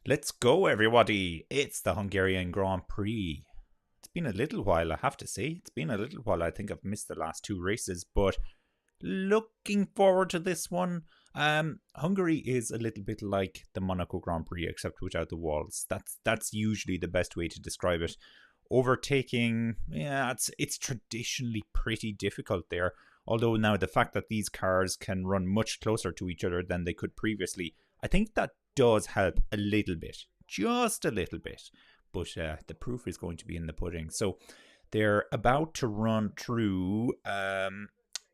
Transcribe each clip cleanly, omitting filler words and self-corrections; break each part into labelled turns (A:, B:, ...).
A: Let's go, everybody. It's the Hungarian Grand Prix. It's been a little while, I have to say. It's been a little while. I think I've missed the last two races, but looking forward to this one. Hungary is a little bit like the Monaco Grand Prix, except without the walls. That's usually the best way to describe it. Overtaking, yeah, it's traditionally pretty difficult there. Although now the fact that these cars can run much closer to each other than they could previously, I think that does help a little bit, just a little bit. But the proof is going to be in the pudding. So they're about to run through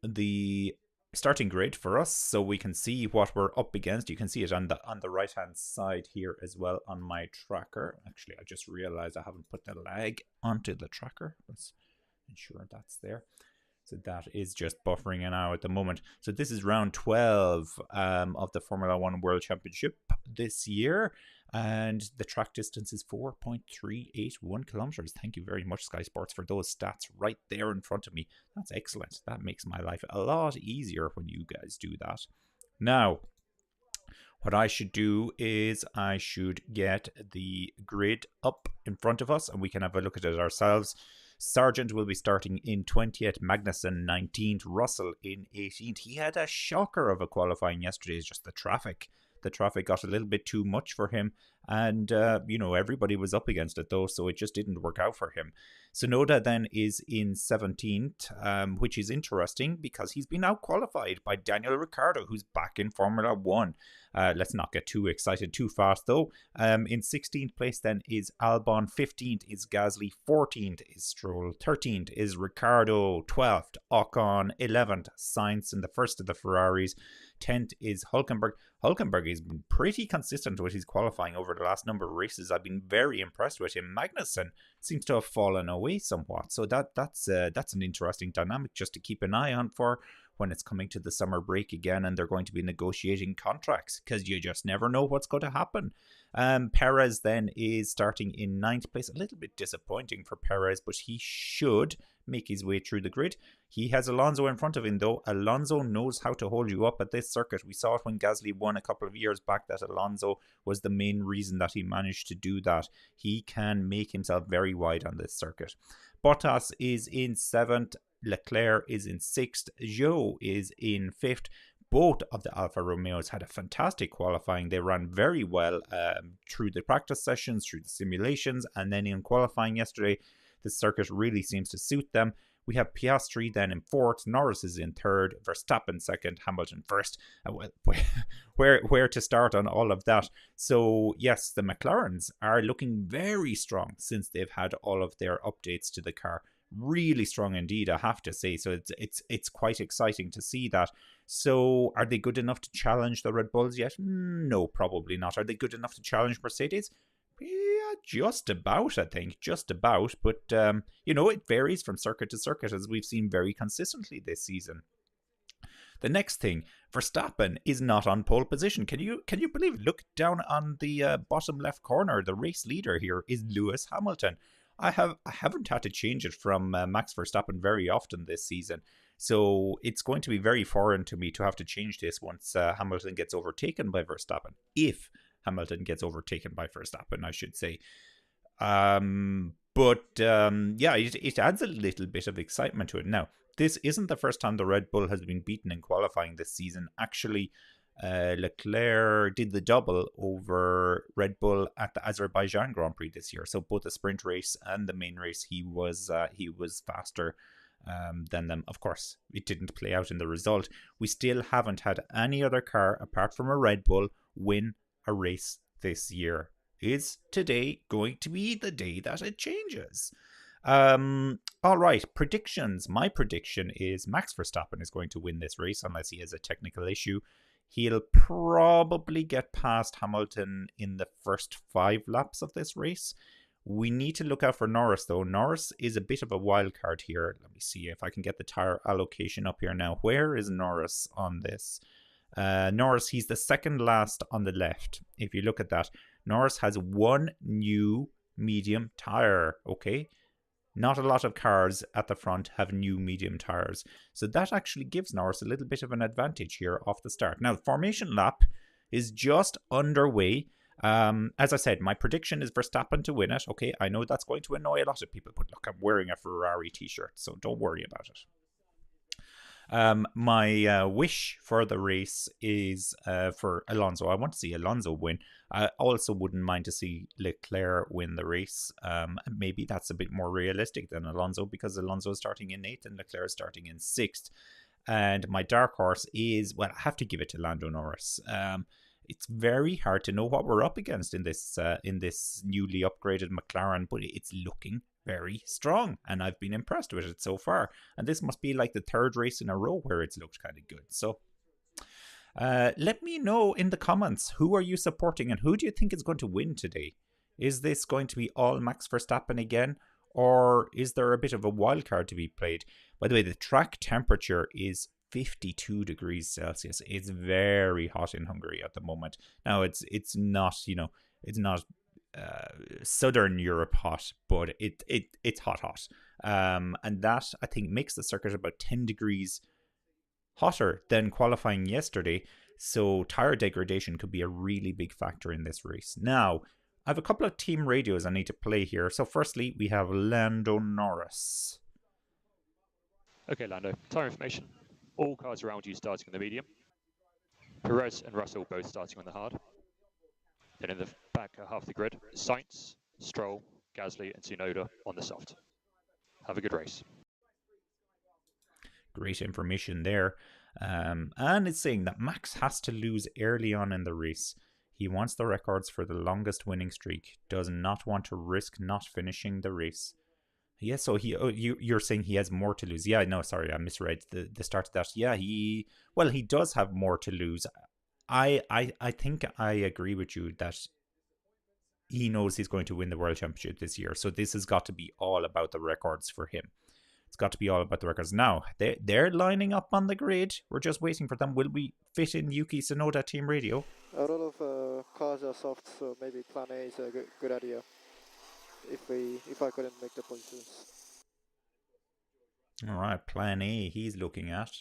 A: the starting grid for us, so we can see what we're up against. You can see it on the right hand side here as well on my tracker. Actually, I just realized I haven't put the lag onto the tracker. Let's ensure that's there. So that is just buffering now at the moment. So this is round 12 of the Formula One World Championship this year. And the track distance is 4.381 kilometers. Thank you very much, Sky Sports, for those stats right there in front of me. That's excellent. That makes my life a lot easier when you guys do that. Now, what I should do is I should get the grid up in front of us and we can have a look at it ourselves. Sargent will be starting in 20th, Magnussen 19th, Russell in 18th. He had a shocker of a qualifying yesterday. It's just the traffic. The traffic got a little bit too much for him. And, everybody was up against it, though, so it just didn't work out for him. Sonoda then is in 17th, which is interesting because he's been out-qualified by Daniel Ricciardo, who's back in Formula 1. Let's not get too excited too fast, though. In 16th place then is Albon, 15th is Gasly, 14th is Stroll, 13th is Ricciardo, 12th Ocon, 11th Sainz in the first of the Ferraris, 10th is Hülkenberg. Hülkenberg has been pretty consistent with his qualifying over the last number of races. I've been very impressed with him. Magnussen seems to have fallen away somewhat, so that's an interesting dynamic just to keep an eye on for when it's coming to the summer break again and they're going to be negotiating contracts, because you just never know what's going to happen. Perez then is starting in 9th place. A little bit disappointing for Perez, but he should make his way through the grid. He has Alonso in front of him, though. Alonso knows how to hold you up at this circuit. We saw it when Gasly won a couple of years back, that Alonso was the main reason that he managed to do that. He can make himself very wide on this circuit. Bottas is in 7th. Leclerc is in 6th. Zhou is in 5th. Both of the Alfa Romeos had a fantastic qualifying. They ran very well through the practice sessions, through the simulations, and then in qualifying yesterday, the circuit really seems to suit them. We have Piastri then in 4th, Norris is in 3rd, Verstappen 2nd, Hamilton 1st. Where to start on all of that? So yes, the McLarens are looking very strong since they've had all of their updates to the car. Really strong indeed, I have to say. So it's quite exciting to see that. So are they good enough to challenge the Red Bulls yet? No, probably not. Are they good enough to challenge Mercedes? Yeah, just about, I think. Just about. But, it varies from circuit to circuit, as we've seen very consistently this season. The next thing, Verstappen is not on pole position. Can you believe it? Look down on the bottom left corner. The race leader here is Lewis Hamilton. I haven't had to change it from Max Verstappen very often this season. So it's going to be very foreign to me to have to change this once Hamilton gets overtaken by Verstappen. If Hamilton gets overtaken by Verstappen, I should say. It adds a little bit of excitement to it. Now, this isn't the first time the Red Bull has been beaten in qualifying this season. Actually, Leclerc did the double over Red Bull at the Azerbaijan Grand Prix this year. So both the sprint race and the main race, he was faster than them. Of course, it didn't play out in the result. We still haven't had any other car apart from a Red Bull win a race this year. Is today going to be the day that it changes? All right, predictions. My prediction is Max Verstappen is going to win this race unless he has a technical issue. He'll probably get past Hamilton in the first 5 laps of this race. We need to look out for Norris, though. Norris is a bit of a wild card here. Let me see if I can get the tyre allocation up here now. Where is Norris on this? Norris, he's the second last on the left. If you look at that, Norris has 1 new medium tyre, okay? Not a lot of cars at the front have new medium tyres. So that actually gives Norris a little bit of an advantage here off the start. Now, the formation lap is just underway. As I said, my prediction is Verstappen to win it. Okay, I know that's going to annoy a lot of people, but look, I'm wearing a Ferrari t-shirt, so don't worry about it. My wish for the race is for Alonso. I want to see Alonso win. I also wouldn't mind to see Leclerc win the race. Maybe that's a bit more realistic than Alonso because Alonso is starting in 8th and Leclerc is starting in 6th. And my dark horse is, well, I have to give it to Lando Norris. It's very hard to know what we're up against in this newly upgraded McLaren, but it's looking very strong, and I've been impressed with it so far. And this must be like the 3rd race in a row where it's looked kind of good. So let me know in the comments, who are you supporting and who do you think is going to win today? Is this going to be all Max Verstappen again, or is there a bit of a wild card to be played? By the way, the track temperature is 52 degrees Celsius. It's very hot in Hungary at the moment. Now it's not, it's not Southern Europe hot, but it's hot. And that, I think, makes the circuit about 10 degrees hotter than qualifying yesterday. So tire degradation could be a really big factor in this race. Now, I have a couple of team radios I need to play here. So firstly, we have Lando Norris.
B: Okay, Lando, tyre information. All cars around you starting on the medium. Perez and Russell both starting on the hard. Then in the back half of the grid, Sainz, Stroll, Gasly and Tsunoda on the soft. Have a good race.
A: Great information there. And it's saying that Max has to lose early on in the race. He wants the records for the longest winning streak. Does not want to risk not finishing the race. Yeah, so you're saying he has more to lose. Yeah, no, sorry, I misread the start of that. Yeah, he does have more to lose. I think I agree with you that he knows he's going to win the World Championship this year. So this has got to be all about the records for him. It's got to be all about the records. Now, they're lining up on the grid. We're just waiting for them. Will we fit in Yuki Tsunoda team radio?
C: A lot of cars are soft, so maybe plan A is a good idea. If I couldn't make the positions.
A: All right, plan A he's looking at.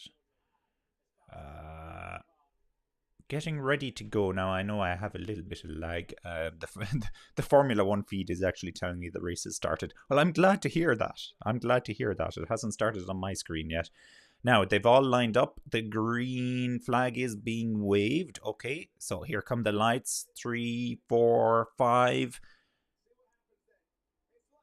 A: Getting ready to go. Now, I know I have a little bit of lag. The Formula 1 feed is actually telling me the race has started. Well, I'm glad to hear that. It hasn't started on my screen yet. Now, they've all lined up. The green flag is being waved. Okay, so here come the lights. 3, 4, 5.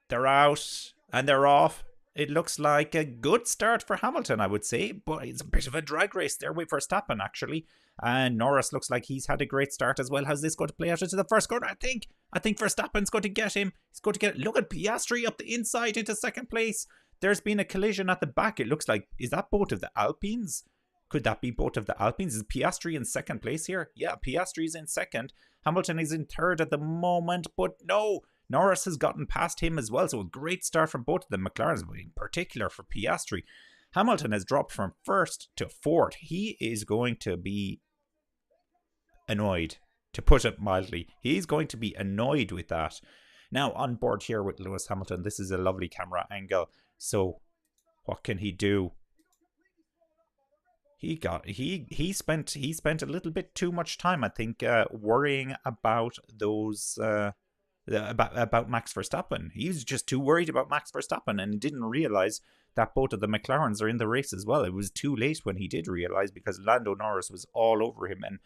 A: They're out and they're off. It looks like a good start for Hamilton, I would say, but it's a bit of a drag race there with Verstappen, actually. And Norris looks like he's had a great start as well. How's this going to play out into the first corner? I think Verstappen's going to get him. He's going to get it. Look at Piastri up the inside into second place. There's been a collision at the back. It looks like, is that both of the Alpines? Could that be both of the Alpines? Is Piastri in second place here? Yeah, Piastri's in second. Hamilton is in third at the moment, but no. Norris has gotten past him as well, so a great start from both of the McLarens, but in particular for Piastri. Hamilton has dropped from first to fourth. He is going to be annoyed, to put it mildly. He's going to be annoyed with that. Now, on board here with Lewis Hamilton, this is a lovely camera angle. So, what can he do? He spent a little bit too much time, I think, worrying about those about Max Verstappen. He was just too worried about Max Verstappen and he didn't realize that both of the McLarens are in the race as well. It was too late when he did realize because Lando Norris was all over him and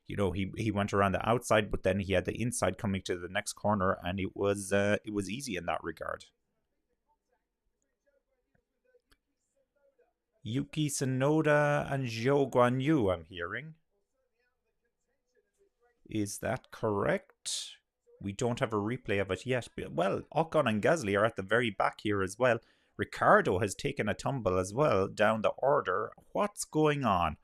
A: he went around the outside, but then he had the inside coming to the next corner and it was easy in that regard. Yuki Tsunoda and Zhou Guanyu, I'm hearing. Is that correct? We don't have a replay of it yet. Well, Ocon and Gasly are at the very back here as well. Ricciardo has taken a tumble as well down the order. What's going on?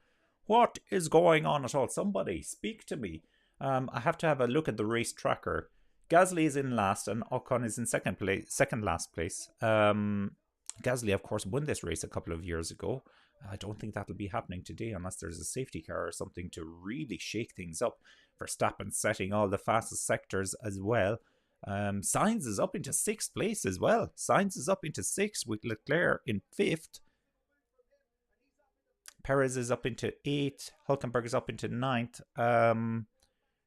A: What is going on at all? Somebody speak to me. I have to have a look at the race tracker. Gasly is in last and Ocon is in second last place. Gasly, of course, won this race a couple of years ago. I don't think that'll be happening today unless there's a safety car or something to really shake things up. Verstappen setting all the fastest sectors as well. Sainz is up into 6th place as well. Sainz is up into 6th with Leclerc in 5th. Perez is up into 8th. Hülkenberg is up into 9th.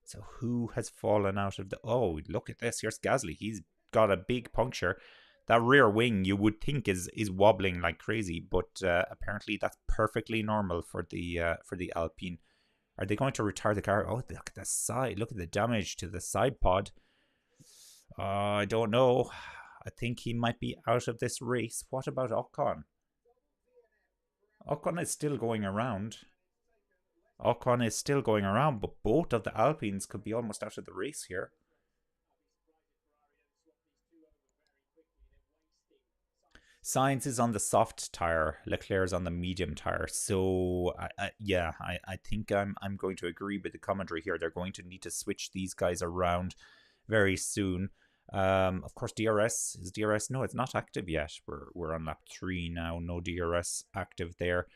A: So who has fallen out of the... Oh, look at this. Here's Gasly. He's got a big puncture. That rear wing you would think is wobbling like crazy, but apparently that's perfectly normal for the Alpine. Are they going to retire the car? Oh, look at the side. Look at the damage to the side pod. I don't know. I think he might be out of this race. What about Ocon? Ocon is still going around. Ocon is still going around, but both of the Alpines could be almost out of the race here. Sainz is on the soft tire. Leclerc's on the medium tire. So, I think I'm going to agree with the commentary here. They're going to need to switch these guys around very soon. Of course, DRS is DRS. No, it's not active yet. We're on lap 3 now. No DRS active there.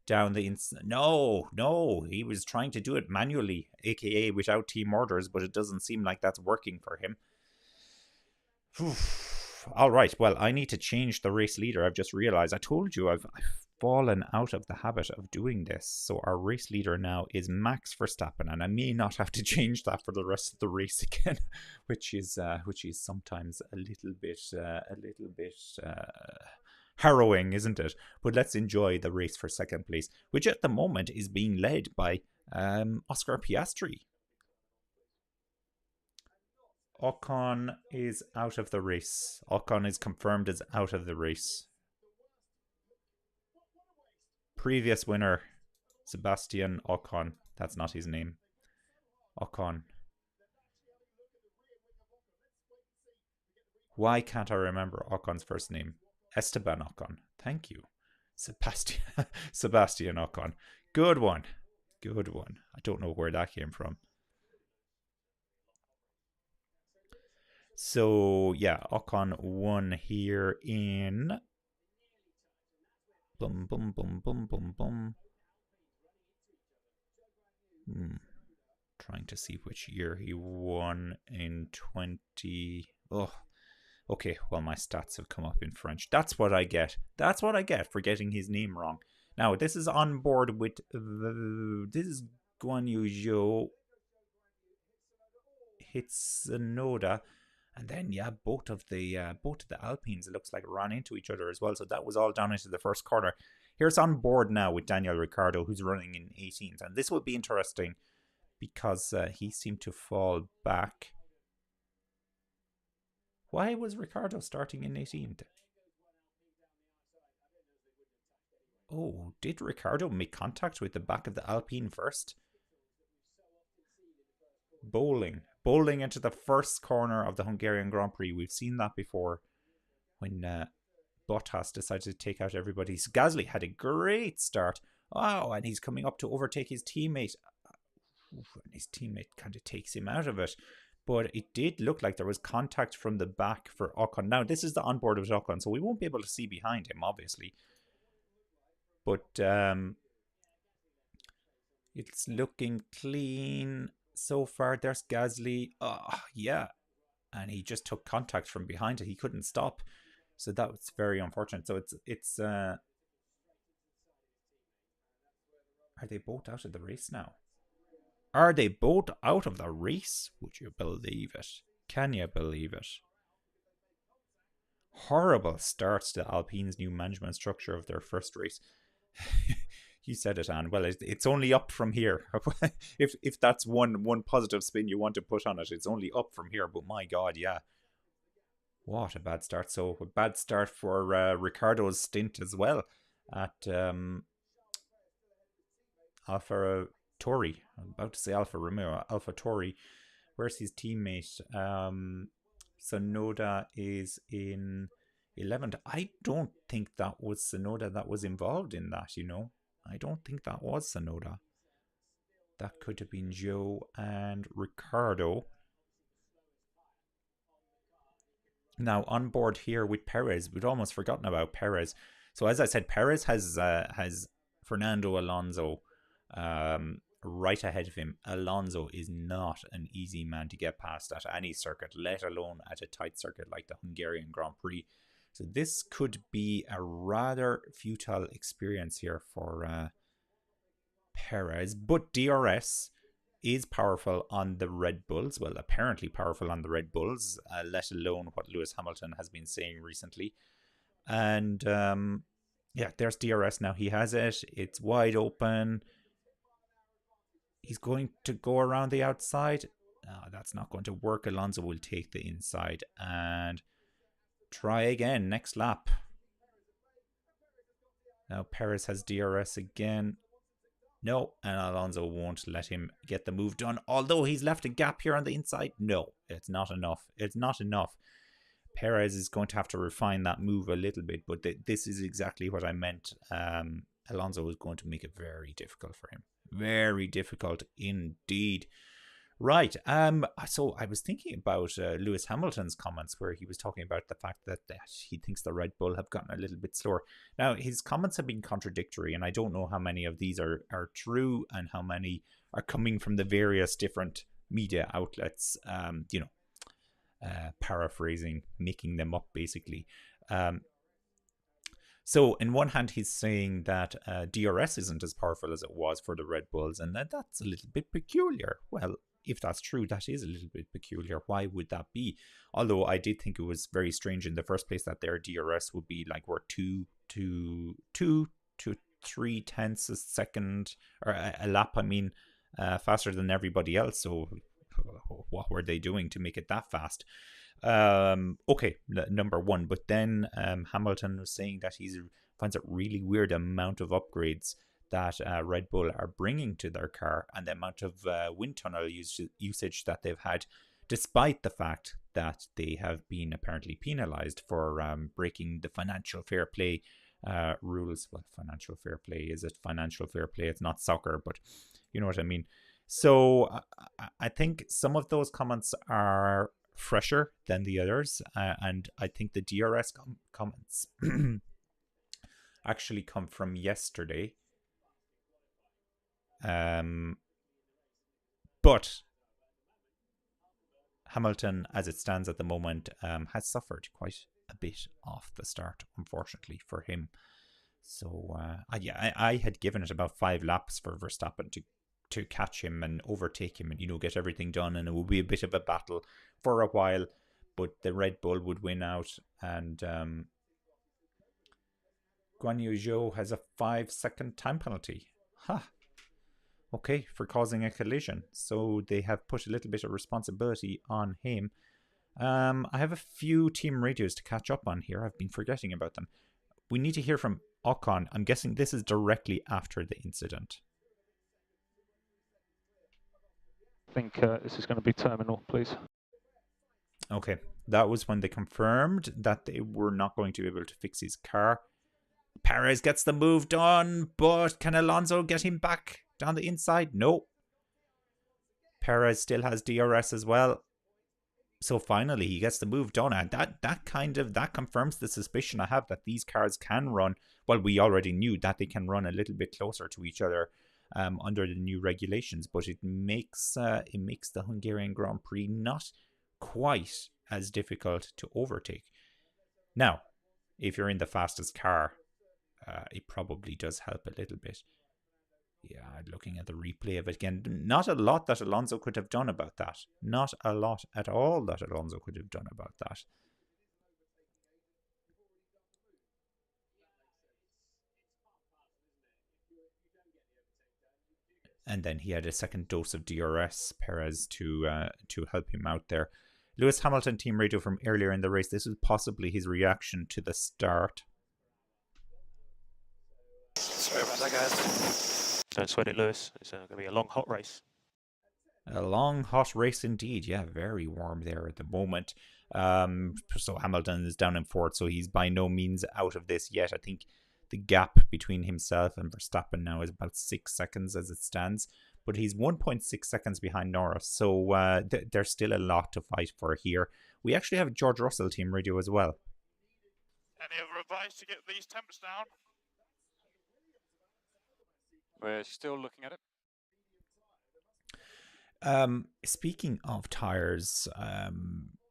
A: Down the no, he was trying to do it manually, aka without team orders, but it doesn't seem like that's working for him. All right, well, I need to change the race leader. I've just realized. I told you I've fallen out of the habit of doing this. So our race leader now is Max Verstappen, and I may not have to change that for the rest of the race again, which is sometimes a little bit harrowing, isn't it? But let's enjoy the race for second place, which at the moment is being led by Oscar Piastri. Ocon is out of the race. Ocon is confirmed as out of the race. Previous winner, Sebastian Ocon. That's not his name. Ocon. Why can't I remember Ocon's first name? Esteban Ocon. Thank you. Sebastian Ocon. Good one. Good one. I don't know where that came from. So, yeah, Ocon won here in... Boom, boom, boom, boom, boom, boom. Trying to see which year he won in 20... Oh, okay, well, my stats have come up in French. That's what I get. That's what I get for getting his name wrong. Now, this is on board with... This is Guan Yu Zhou. Hitsunoda. And then, yeah, both of the Alpines, it looks like, ran into each other as well. So that was all down into the first corner. Here's on board now with Daniel Ricciardo, who's running in 18th. And this will be interesting because he seemed to fall back. Why was Ricciardo starting in 18th? Oh, did Ricciardo make contact with the back of the Alpine first? Bowling into the first corner of the Hungarian Grand Prix. We've seen that before when Bottas decided to take out everybody. So Gasly had a great start. Oh, and he's coming up to overtake his teammate. And his teammate kind of takes him out of it. But it did look like there was contact from the back for Ocon. Now, this is the onboard of Ocon, so we won't be able to see behind him, obviously. But it's looking clean so far. There's Gasly. Oh, yeah. And he just took contact from behind it. He couldn't stop. So that was very unfortunate. So it's are they both out of the race now? Are they both out of the race? Would you believe it? Can you believe it? Horrible starts to Alpine's new management structure of their first race. You said it, Anne. Well, it's only up from here. if that's one positive spin you want to put on it, it's only up from here. But my God, yeah. What a bad start. So a bad start for Ricciardo's stint as well at Alpha Tauri. I'm about to say Alfa Romeo. Alpha Tauri. Where's his teammate? Tsunoda is in 11th. I don't think that was Tsunoda that was involved in that, you know. I don't think that was Tsunoda. That could have been Zhou and Ricciardo. Now, on board here with Perez, we'd almost forgotten about Perez. So, as I said, Perez has Fernando Alonso right ahead of him. Alonso is not an easy man to get past at any circuit, let alone at a tight circuit like the Hungarian Grand Prix. So this could be a rather futile experience here for Perez. But DRS is powerful on the Red Bulls. Well, apparently powerful on the Red Bulls, let alone what Lewis Hamilton has been saying recently. And yeah, there's DRS now. He has it. It's wide open. He's going to go around the outside. That's not going to work. Alonso will take the inside and try again next lap. Now Perez has DRS again. No, and Alonso won't let him get the move done. Although he's left a gap here on the inside. No, it's not enough. It's not enough. Perez is going to have to refine that move a little bit, but this is exactly what I meant. Alonso is going to make it very difficult for him. Very difficult indeed. Right. So I was thinking about Lewis Hamilton's comments where he was talking about the fact that he thinks the Red Bull have gotten a little bit slower. Now, his comments have been contradictory, and I don't know how many of these are true and how many are coming from the various different media outlets, paraphrasing, making them up, basically. So, in one hand, he's saying that DRS isn't as powerful as it was for the Red Bulls, and that's a little bit peculiar. Well, if that's true, that is a little bit peculiar. Why would that be? Although I did think it was very strange in the first place that their DRS would be like we're 2 to 3 tenths a second, or a lap, I mean, faster than everybody else. So what were they doing to make it that fast? Okay, number one. But then Hamilton was saying that he finds it really weird amount of upgrades that Red Bull are bringing to their car and the amount of wind tunnel usage that they've had, despite the fact that they have been apparently penalized for breaking the financial fair play rules. Well, financial fair play, is it financial fair play? It's not soccer, but you know what I mean. So I think some of those comments are fresher than the others, and I think the DRS comments actually come from yesterday. But Hamilton, as it stands at the moment, has suffered quite a bit off the start, unfortunately for him. So I had given it about 5 laps for Verstappen to catch him and overtake him and get everything done, and it would be a bit of a battle for a while, but the Red Bull would win out. And Guan Yu Zhou has a 5-second time penalty. Okay, for causing a collision. So they have put a little bit of responsibility on him. I have a few team radios to catch up on here. I've been forgetting about them. We need to hear from Ocon. I'm guessing this is directly after the incident.
D: I think this is going to be terminal, please.
A: Okay, that was when they confirmed that they were not going to be able to fix his car. Perez gets the move done, but can Alonso get him back down the inside? No. Perez still has DRS as well. So finally he gets the move done, and that confirms the suspicion I have that these cars can run. Well, we already knew that they can run a little bit closer to each other under the new regulations, but it makes the Hungarian Grand Prix not quite as difficult to overtake. Now, if you're in the fastest car, it probably does help a little bit. Yeah, looking at the replay of it again, not a lot that Alonso could have done about that. Not a lot at all that Alonso could have done about that. And then he had a second dose of DRS, Perez, to help him out there. Lewis Hamilton team radio from earlier in the race. This was possibly his reaction to the start.
D: Sorry about that, guys. Don't sweat it, Lewis. It's going to be a long, hot race.
A: A long, hot race indeed. Yeah, very warm there at the moment. So Hamilton is down in fourth, so he's by no means out of this yet. I think the gap between himself and Verstappen now is about 6 seconds as it stands, but he's 1.6 seconds behind Norris, so there's still a lot to fight for here. We actually have George Russell team radio as well.
E: Any other advice to get these temps down?
B: We're still looking at it.
A: Speaking of tyres,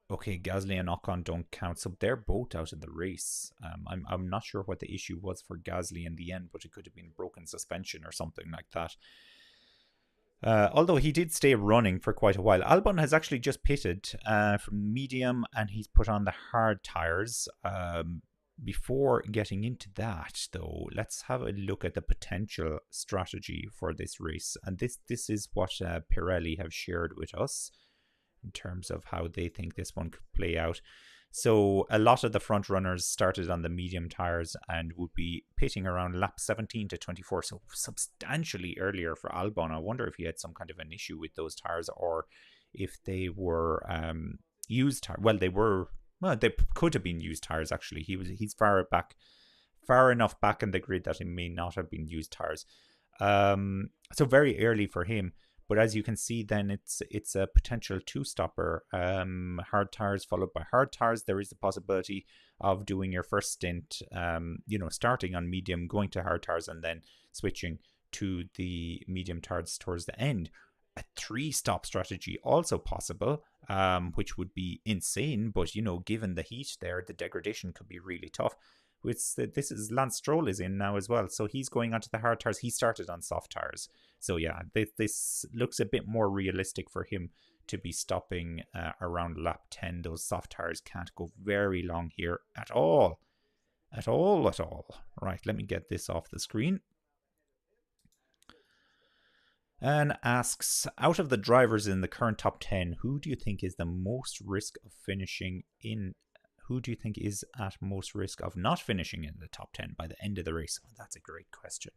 A: okay, Gasly and Ocon don't count, so they're both out of the race. I'm not sure what the issue was for Gasly in the end, but it could have been broken suspension or something like that. Although he did stay running for quite a while. Albon has actually just pitted from medium, and he's put on the hard tyres. Before getting into that, though, let's have a look at the potential strategy for this race. And this is what Pirelli have shared with us in terms of how they think this one could play out. So a lot of the front runners started on the medium tyres and would be pitting around lap 17 to 24, so substantially earlier for Albon. I wonder if he had some kind of an issue with those tyres, or if they were used tyres. Well, they could have been used tyres, actually. He's far enough back in the grid that it may not have been used tyres. So very early for him. But as you can see, then it's a potential two-stopper. Hard tyres followed by hard tyres. There is the possibility of doing your first stint, starting on medium, going to hard tyres, and then switching to the medium tyres towards the end. A three-stop strategy also possible, which would be insane. But, given the heat there, the degradation could be really tough. This is Lance Stroll is in now as well, so he's going onto the hard tyres. He started on soft tyres, so yeah, this looks a bit more realistic for him to be stopping around lap 10. Those soft tyres can't go very long here at all. Right, let me get this off the screen. And asks, out of the drivers in the current top 10, who do you think is the most risk of finishing in? Who do you think is at most risk of not finishing in the top 10 by the end of the race? Oh, that's a great question.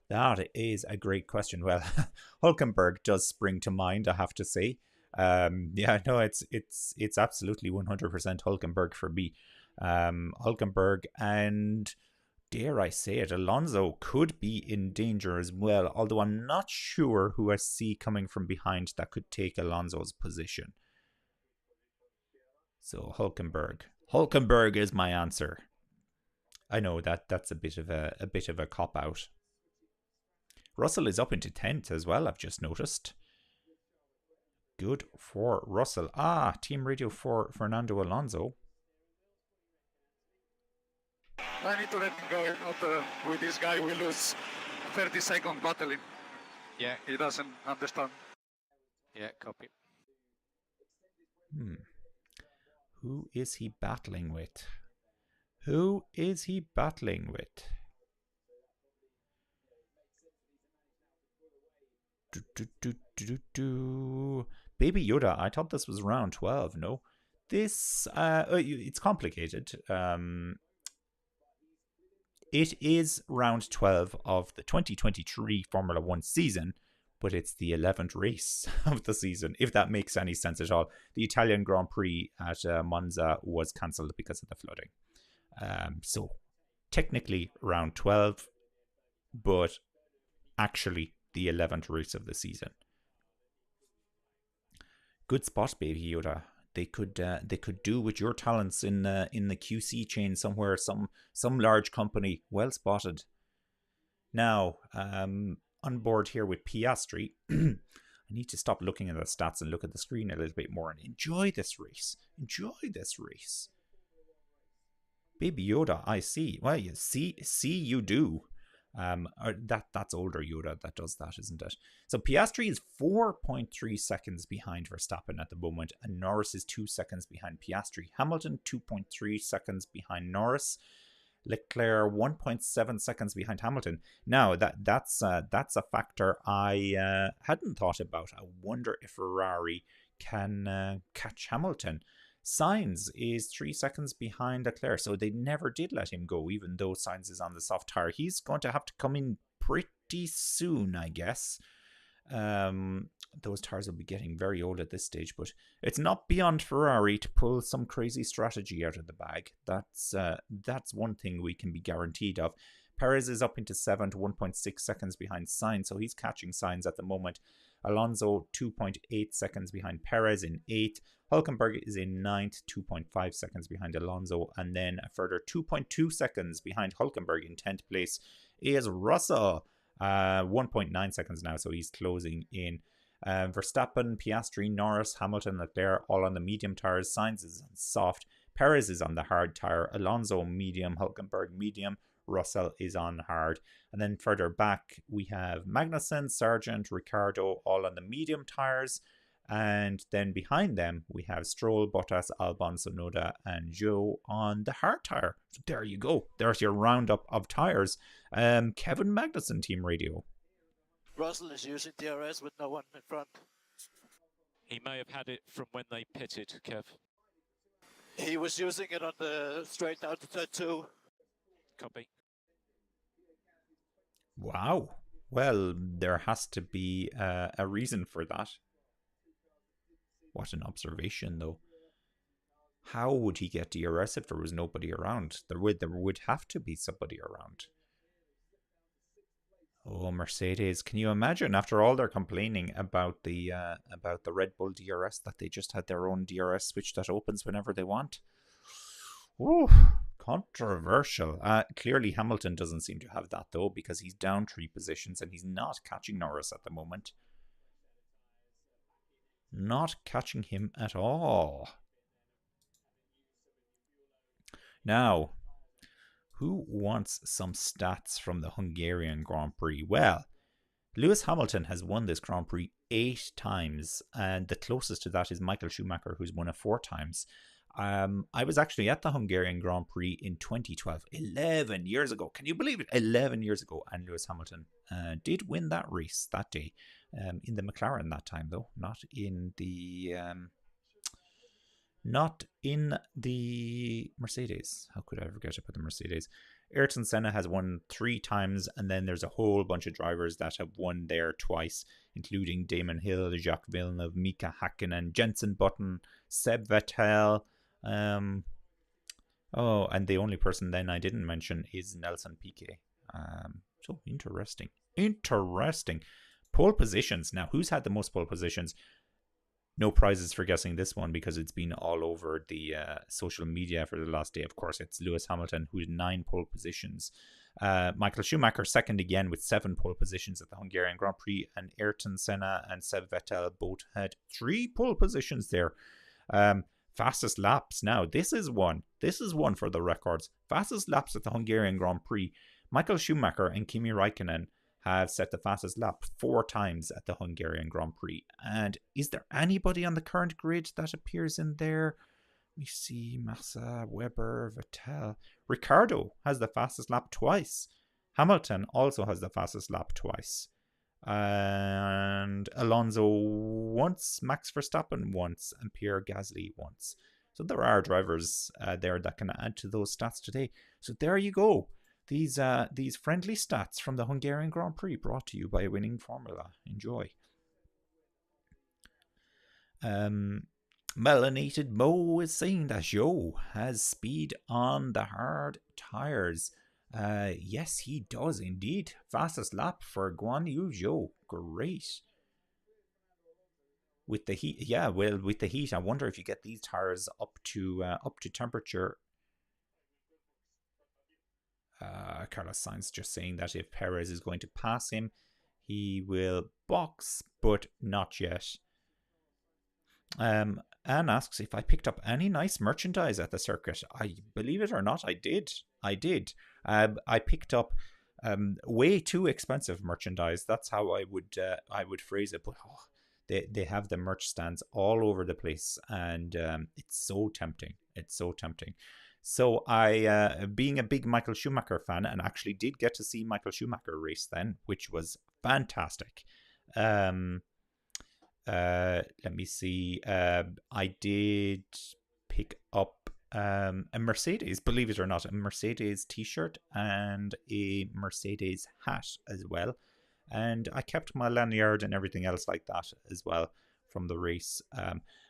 A: That is a great question. Well, Hülkenberg does spring to mind, I have to say. It's absolutely 100% Hülkenberg for me. Hülkenberg, and dare I say it, Alonso could be in danger as well, although I'm not sure who I see coming from behind that could take Alonso's position. So Hülkenberg is my answer. I know that's a bit of a cop out. Russell is up into 10th as well, I've just noticed. Good for Russell. Team radio for Fernando Alonso.
E: I need to let him go. Not with this guy, we lose 30-second battling.
D: Yeah.
E: He doesn't understand.
D: Yeah, copy.
A: Who is he battling with? Who is he battling with? Baby Yoda, I thought this was round 12, no? This, it's complicated. It is round 12 of the 2023 Formula 1 season, but it's the 11th race of the season, if that makes any sense at all. The Italian Grand Prix at Monza was cancelled because of the flooding. So, technically round 12, but actually the 11th race of the season. Good spot, Baby Yoda. They could do with your talents in the QC chain somewhere, some large company. Well spotted. Now, on board here with Piastri, I need to stop looking at the stats and look at the screen a little bit more and enjoy this race. Baby Yoda, I see. Well, you see you do. That's older Yoda that does that, isn't it? So Piastri is 4.3 seconds behind Verstappen at the moment, and Norris is 2 seconds behind Piastri. Hamilton 2.3 seconds behind Norris. Leclerc 1.7 seconds behind Hamilton. Now that's a factor I hadn't thought about. I wonder if Ferrari can catch Hamilton. Sainz is 3 seconds behind Leclerc, so they never did let him go, even though Sainz is on the soft tyre. He's going to have to come in pretty soon, I guess. Those tyres will be getting very old at this stage, but it's not beyond Ferrari to pull some crazy strategy out of the bag. That's one thing we can be guaranteed of. Perez is up into 7th, 1.6 seconds behind Sainz, so he's catching Sainz at the moment. Alonso 2.8 seconds behind Perez in 8th. Hülkenberg is in 9th, 2.5 seconds behind Alonso, and then a further 2.2 seconds behind Hülkenberg in 10th place is Russell. 1.9 seconds now, so he's closing in. Verstappen, Piastri, Norris, Hamilton, Leclerc, all on the medium tyres. Sainz is on soft. Perez is on the hard tyre. Alonso, medium. Hülkenberg, medium. Russell is on hard. And then further back, we have Magnussen, Sargent, Ricciardo, all on the medium tyres. And then behind them, we have Stroll, Bottas, Albon, Tsunoda, and Zhou on the hard tyre. So there you go. There's your roundup of tyres. Kevin Magnussen, Team Radio.
F: Russell is using DRS with no one in front.
D: He may have had it from when they pitted, Kev.
F: He was using it on the straight down to turn 2.
D: Copy.
A: Wow. Well, there has to be a reason for that. What an observation, though. How would he get DRS if there was nobody around? There would have to be somebody around. Oh, Mercedes! Can you imagine after all their complaining about the Red Bull DRS that they just had their own DRS switch that opens whenever they want? Ooh, controversial. Clearly, Hamilton doesn't seem to have that though, because he's down 3 positions and he's not catching Norris at the moment. Not catching him at all. Now, who wants some stats from the Hungarian Grand Prix? Well, Lewis Hamilton has won this Grand Prix 8 times, and the closest to that is Michael Schumacher, who's won it 4 times. I was actually at the Hungarian Grand Prix in 2012, 11 years ago. Can you believe it? 11 years ago, and Lewis Hamilton did win that race that day. In the McLaren that time, though, not in the Mercedes. How could I forget about the Mercedes? Ayrton Senna has won 3 times, and then there's a whole bunch of drivers that have won there twice, including Damon Hill, Jacques Villeneuve, Mika Hakkinen, Jenson Button, Seb Vettel. And the only person then I didn't mention is Nelson Piquet. So interesting. Pole positions. Now, who's had the most pole positions? No prizes for guessing this one because it's been all over the social media for the last day. Of course, it's Lewis Hamilton, who had 9 pole positions. Michael Schumacher second again with 7 pole positions at the Hungarian Grand Prix, and Ayrton Senna and Seb Vettel both had 3 pole positions there. Fastest laps. Now, this is one for the records. Fastest laps at the Hungarian Grand Prix. Michael Schumacher and Kimi Räikkönen have set the fastest lap 4 times at the Hungarian Grand Prix. And is there anybody on the current grid that appears in there? We see Massa, Webber, Vettel. Ricciardo has the fastest lap twice. Hamilton also has the fastest lap twice. And Alonso once, Max Verstappen once, and Pierre Gasly once. So there are drivers there that can add to those stats today. So there you go. These friendly stats from the Hungarian Grand Prix brought to you by Winning Formula. Enjoy. Melanated Mo is saying that Zhou has speed on the hard tyres. Yes, he does indeed. Fastest lap for Guan Yu Zhou. Great. With the heat, yeah. Well, with the heat, I wonder if you get these tyres up to temperature. Carlos Sainz just saying that if Perez is going to pass him, he will box, but not yet. Anne asks if I picked up any nice merchandise at the circuit. I believe it or not, I did. I picked up way too expensive merchandise. That's how I would phrase it. But they have the merch stands all over the place, and it's so tempting. So I, being a big Michael Schumacher fan, and actually did get to see Michael Schumacher race then, which was fantastic. Let me see. I did pick up a Mercedes, believe it or not, a Mercedes t-shirt and a Mercedes hat as well. And I kept my lanyard and everything else like that as well from the race.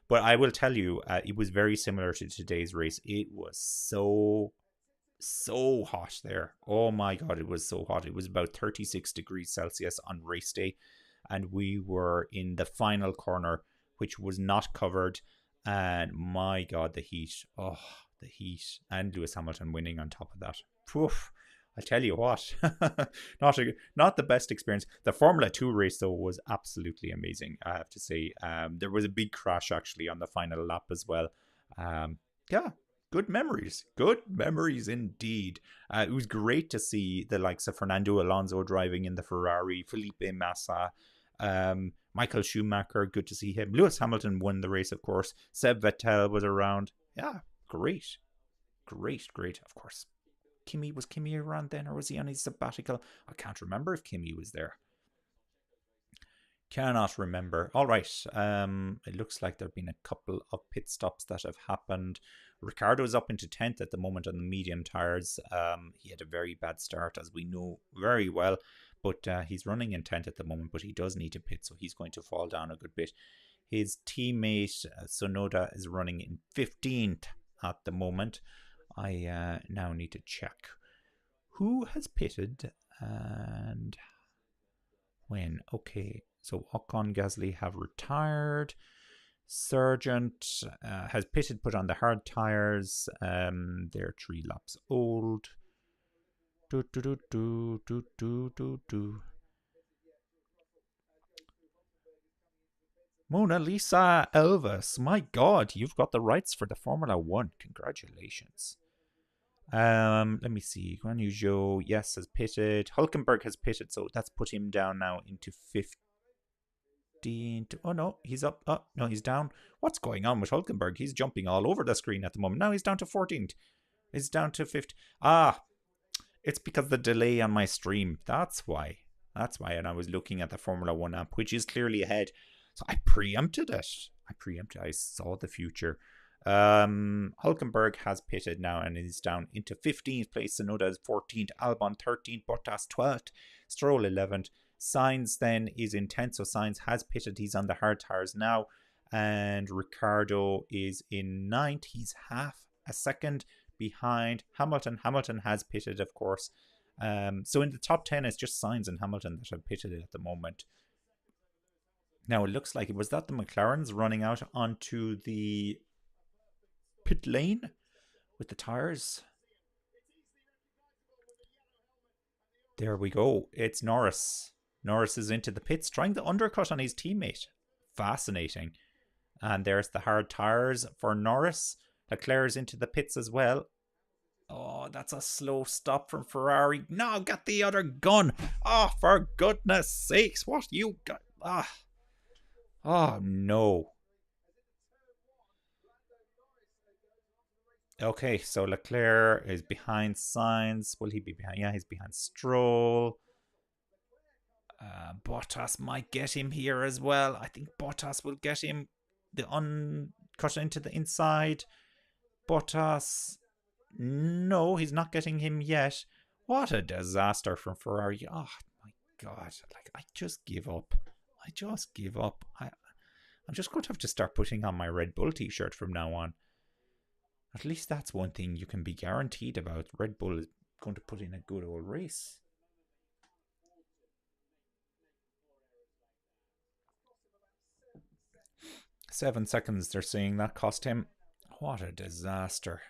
A: But I will tell you, it was very similar to today's race. It was so hot there. Oh my God, it was so hot. It was about 36 degrees Celsius on race day. And we were in the final corner, which was not covered. And my God, the heat. Oh, the heat. And Lewis Hamilton winning on top of that. Poof. I tell you what, not the best experience. The Formula 2 race, though, was absolutely amazing, I have to say. There was a big crash, actually, on the final lap as well. Yeah, Good memories. Good memories indeed. It was great to see the likes of Fernando Alonso driving in the Ferrari, Felipe Massa, Michael Schumacher. Good to see him. Lewis Hamilton won the race, of course. Seb Vettel was around. Yeah, great. Great. Of course. Was Kimi around then, or was he on his sabbatical? I can't remember if Kimi was there. Cannot remember. All right. It looks like there have been a couple of pit stops that have happened. Ricciardo is up into 10th at the moment on the medium tyres. He had a very bad start, as we know very well. But he's running in 10th at the moment, but he does need to pit, so he's going to fall down a good bit. His teammate, Sonoda, is running in 15th at the moment. I now need to check who has pitted and when. Okay. So Ocon, Gasly have retired. Sargent has pitted, put on the hard tyres. They're 3 laps old. Mona Lisa Elvis, my God, you've got the rights for the Formula One. Congratulations. Let me see. Guan Yu Zhou, yes, has pitted. Hulkenberg has pitted, so that's put him down now into 15. Oh no, he's up. Oh no, he's down. What's going on with Hulkenberg? He's jumping all over the screen at the moment. Now he's down to 14th. He's down to 5th. It's because the delay on my stream. That's why. And I was looking at the Formula One app, which is clearly ahead. So I preempted it. I saw the future. Hulkenberg has pitted now and is down into 15th place. Tsunoda is 14th. Albon 13th. Bottas 12th. Stroll 11th. Sainz then is in 10th, so Sainz has pitted. He's on the hard tyres now. And Ricciardo is in 9th. He's half a second behind Hamilton. Hamilton has pitted, of course. So in the top 10, it's just Sainz and Hamilton that have pitted at the moment. Now, it looks like, was that the McLarens running out onto the pit lane with the tyres? There we go. It's Norris. Norris is into the pits, trying to undercut on his teammate. Fascinating. And there's the hard tyres for Norris. Leclerc's into the pits as well. Oh, that's a slow stop from Ferrari. No, get the other gun. Oh, for goodness sakes. What you got? Oh, no. Okay, so Leclerc is behind Sainz. Will he be behind? Yeah, he's behind Stroll. Bottas might get him here as well. I think Bottas will get him cut into the inside. Bottas, no, he's not getting him yet. What a disaster from Ferrari. Oh my God, like, I just give up. I'm just going to have to start putting on my Red Bull t-shirt from now on. At least that's one thing you can be guaranteed about. Red Bull is going to put in a good old race. Seven seconds, they're saying that cost him. What a disaster.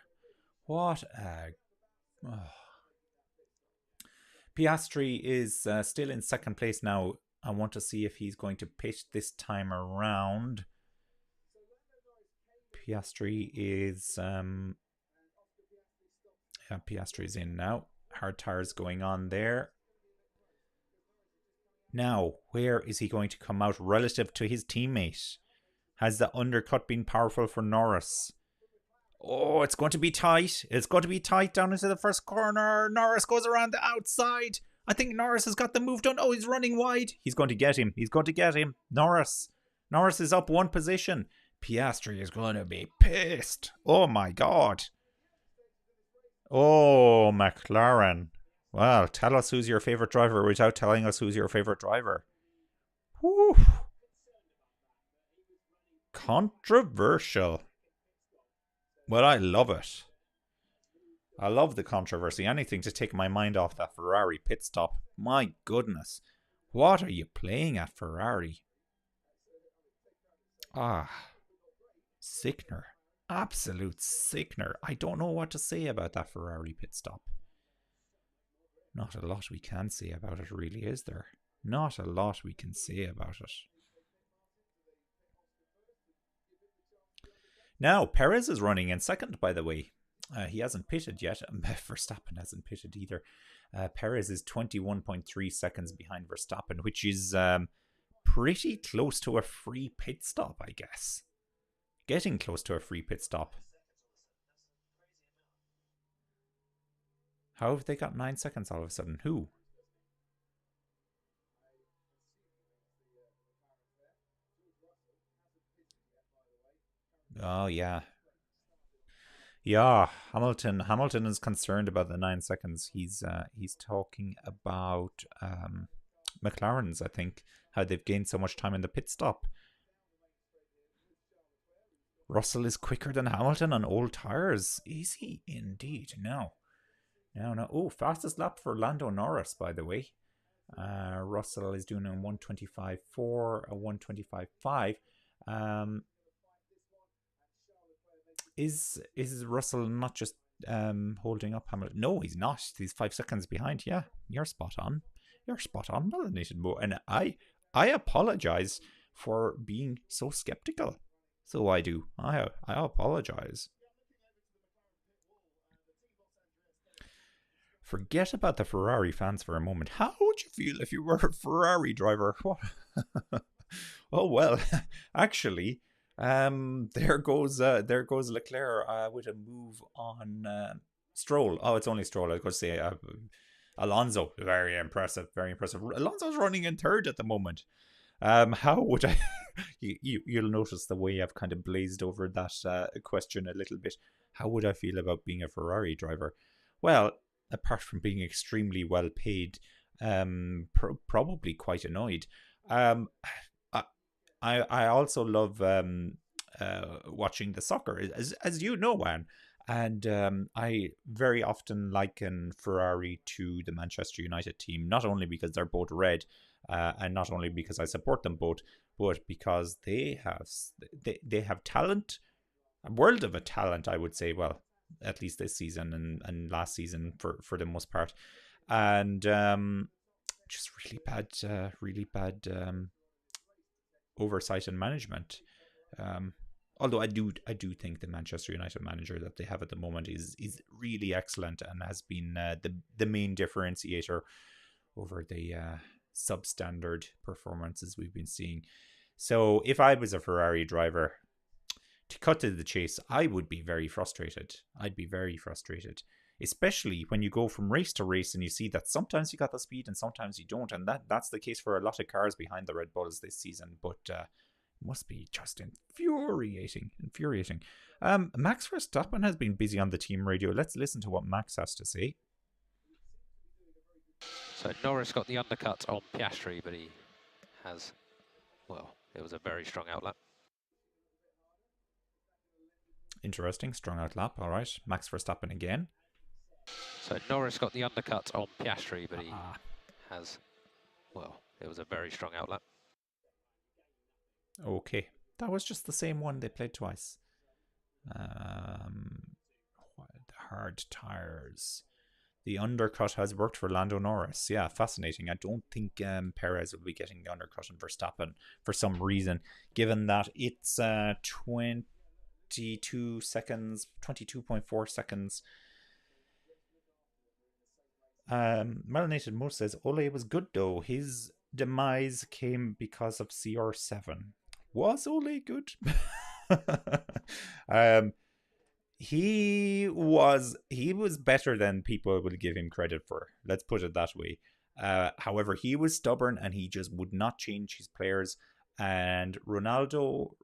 A: Piastri is still in second place now. I want to see if he's going to pit this time around. Piastri is Piastri's in now. Hard tires going on there. Now, where is he going to come out relative to his teammate? Has the undercut been powerful for Norris? Oh, it's going to be tight. It's going to be tight down into the first corner. Norris goes around the outside. I think Norris has got the move done. Oh, he's running wide. He's going to get him. Norris is up one position. Piastri is going to be pissed. Oh, my God. Oh, McLaren. Well, tell us who's your favorite driver without telling us who's your favorite driver. Whew. Controversial. But I love it. I love the controversy. Anything to take my mind off that Ferrari pit stop. My goodness. What are you playing at, Ferrari? Sickener. Absolute sickener. I don't know what to say about that Ferrari pit stop. Not a lot we can say about it, really, is there? Not a lot we can say about it. Now, Perez is running in second, by the way. He hasn't pitted yet. Verstappen hasn't pitted either. Perez is 21.3 seconds behind Verstappen, which is pretty close to a free pit stop, I guess. Getting close to a free pit stop. How have they got 9 seconds all of a sudden? Who? Oh, yeah. Yeah, Hamilton is concerned about the 9 seconds. He's talking about McLaren's, I think, how they've gained so much time in the pit stop. Russell is quicker than Hamilton on old tyres. Is he indeed? No. Oh, fastest lap for Lando Norris, by the way. Russell is doing a 1:25.4, a 1:25.5. Is Russell not just holding up Hamilton? No, he's not. He's 5 seconds behind. Yeah, you're spot on. You're spot on, Melanated Mo. And I apologize for being so skeptical. So I do. I apologize. Forget about the Ferrari fans for a moment. How would you feel if you were a Ferrari driver? What? Oh well, actually, there goes Leclerc with a move on Stroll. Oh, it's only Stroll. I was going to say Alonso. Very impressive. Very impressive. Alonso's running in third at the moment. How would I? You'll notice the way I've kind of blazed over that question a little bit. How would I feel about being a Ferrari driver? Well, apart from being extremely well paid, probably quite annoyed. I also love watching the soccer, as you know, Juan. And I very often liken Ferrari to the Manchester United team, not only because they're both red, and not only because I support them both, but because they have talent, a world of a talent, I would say. Well, at least this season and last season for the most part, and just really bad oversight and management. Although I do think the Manchester United manager that they have at the moment is really excellent and has been the main differentiator over the substandard performances we've been seeing. So if I was a Ferrari driver, to cut to the chase, I would be very frustrated. I'd be very frustrated, especially when you go from race to race and you see that sometimes you got the speed and sometimes you don't, and that's the case for a lot of cars behind the Red Bulls this season. But it must be just infuriating. Max Verstappen has been busy on the team radio. Let's listen to what Max has to say.
G: So Norris got the undercut on Piastri, but he has, well, it was a very strong outlap.
A: Interesting, strong outlap. All right, Max Verstappen again.
G: So Norris got the undercut on Piastri, but he has, well, it was a very strong outlap.
A: Okay, that was just the same one they played twice. Hard tyres. The undercut has worked for Lando Norris. Yeah, fascinating. I don't think Perez will be getting the undercut on Verstappen for some reason, given that it's 22 seconds, 22.4 seconds. Melanated Mo says Ole was good though. His demise came because of CR7. Was Ole good? He was better than people would give him credit for. Let's put it that way. However, he was stubborn and he just would not change his players. And Ronaldo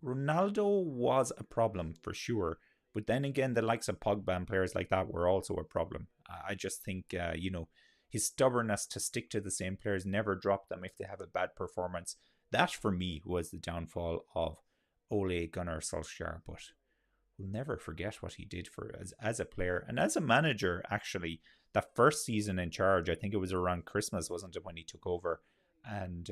A: was a problem for sure. But then again, the likes of Pogba and players like that were also a problem. I just think, his stubbornness to stick to the same players, never drop them if they have a bad performance. That, for me, was the downfall of Ole Gunnar Solskjaer. But we'll never forget what he did for as a player and as a manager, actually. That first season in charge, I think it was around Christmas, wasn't it, when he took over? And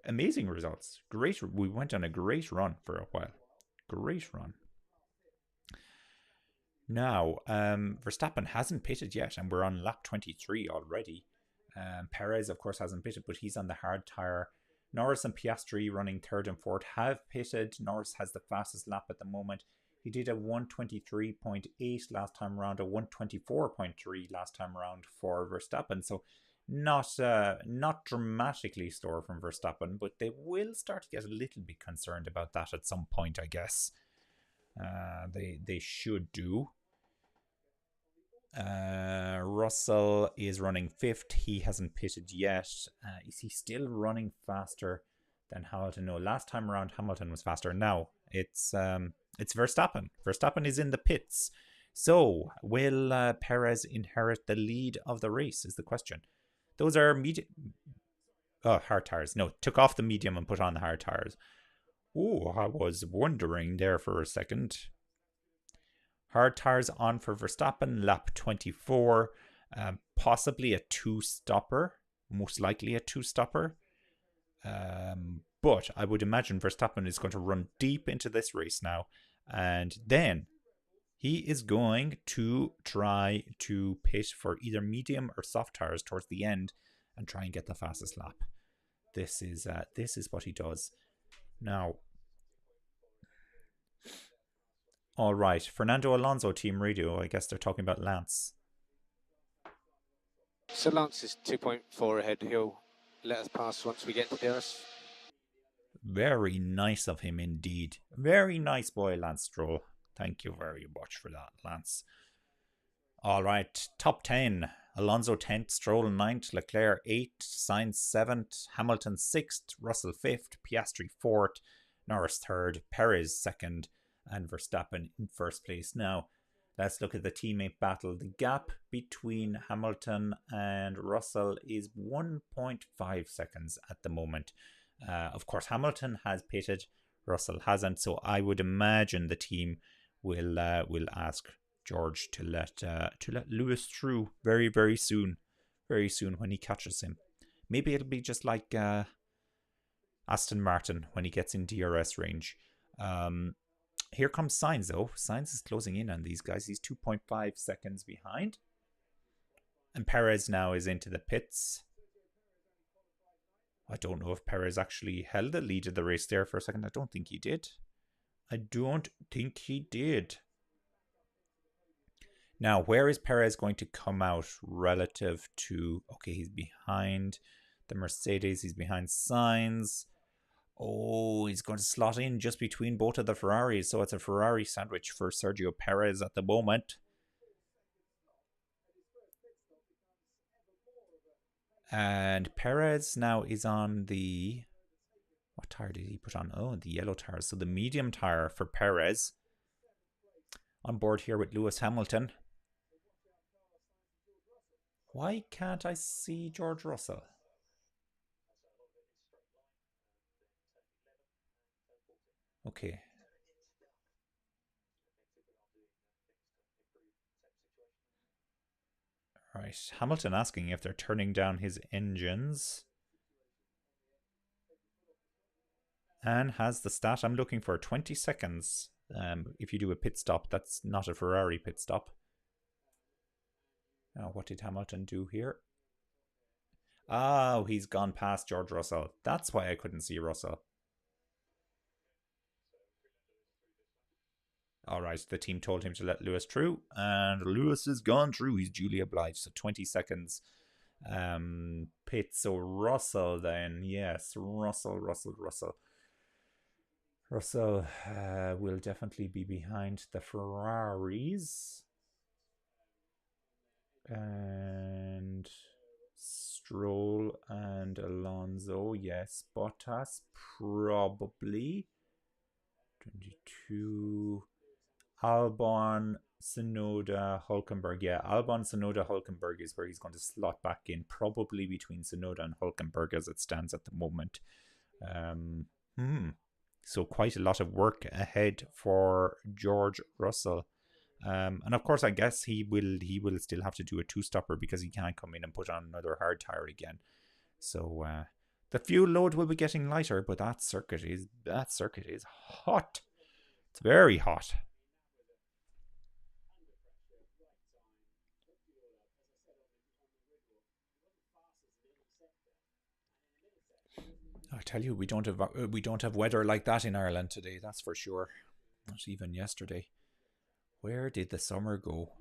A: amazing results. Great. We went on a great run for a while. Great run. Now, Verstappen hasn't pitted yet, and we're on lap 23 already. Perez, of course, hasn't pitted, but he's on the hard tyre. Norris and Piastri, running third and fourth, have pitted. Norris has the fastest lap at the moment. He did a 123.8 last time around, a 124.3 last time around for Verstappen. So not dramatically slower from Verstappen, but they will start to get a little bit concerned about that at some point, I guess. They should do. Russell is running 5th. He hasn't pitted yet. Is he still running faster than Hamilton? No, last time around Hamilton was faster. Now it's Verstappen. Verstappen is in the pits. So will Perez inherit the lead of the race is the question. Those are hard tires. No, took off the medium and put on the hard tires. Oh, I was wondering there for a second. Hard tires on for Verstappen, lap 24. Possibly a 2-stopper. Most likely a 2-stopper. But I would imagine Verstappen is going to run deep into this race now. And then he is going to try to pit for either medium or soft tires towards the end and try and get the fastest lap. This is what he does. Now, all right, Fernando Alonso team radio. I guess they're talking about Lance.
G: So Lance is 2.4 ahead. He'll let us pass once we get to DRS.
A: Very nice of him indeed. Very nice boy, Lance Stroll. Thank you very much for that, Lance. All right, top 10. Alonso 10th, Stroll 9th, Leclerc 8th, Sainz 7th, Hamilton 6th, Russell 5th, Piastri 4th, Norris 3rd, Perez 2nd, and Verstappen in 1st place. Now, let's look at the teammate battle. The gap between Hamilton and Russell is 1.5 seconds at the moment. Of course, Hamilton has pitted, Russell hasn't, so I would imagine the team will ask George to let Lewis through very soon when he catches him. Maybe it'll be just like Aston Martin when he gets in DRS range. Here comes Sainz though. Sainz is closing in on these guys. He's 2.5 seconds behind. And Perez now is into the pits. I don't know if Perez actually held the lead of the race there for a second. I don't think he did. Now, where is Perez going to come out relative to... Okay, he's behind the Mercedes. He's behind Sainz. Oh, he's going to slot in just between both of the Ferraris. So it's a Ferrari sandwich for Sergio Perez at the moment. And Perez now is on the... What tire did he put on? Oh, the yellow tire. So the medium tire for Perez. On board here with Lewis Hamilton. Why can't I see George Russell? Okay. Right. Hamilton asking if they're turning down his engines. And has the stat I'm looking for, 20 seconds. If you do a pit stop, that's not a Ferrari pit stop. Now, what did Hamilton do here? Oh, he's gone past George Russell. That's why I couldn't see Russell. All right, the team told him to let Lewis through, and Lewis has gone through. He's duly obliged. So 20 seconds pit. So Russell then, yes, Russell. Russell will definitely be behind the Ferraris. And Stroll and Alonso, yes. Bottas, probably. 22. Albon, Tsunoda, Hülkenberg. Yeah, Albon, Tsunoda, Hülkenberg is where he's going to slot back in. Probably between Tsunoda and Hülkenberg as it stands at the moment. So quite a lot of work ahead for George Russell. And of course, I guess he will still have to do a 2-stopper because he can't come in and put on another hard tire again. So the fuel load will be getting lighter, but that circuit is hot. It's very hot. I tell you, we don't have weather like that in Ireland today. That's for sure. Not even yesterday. Where did the summer go?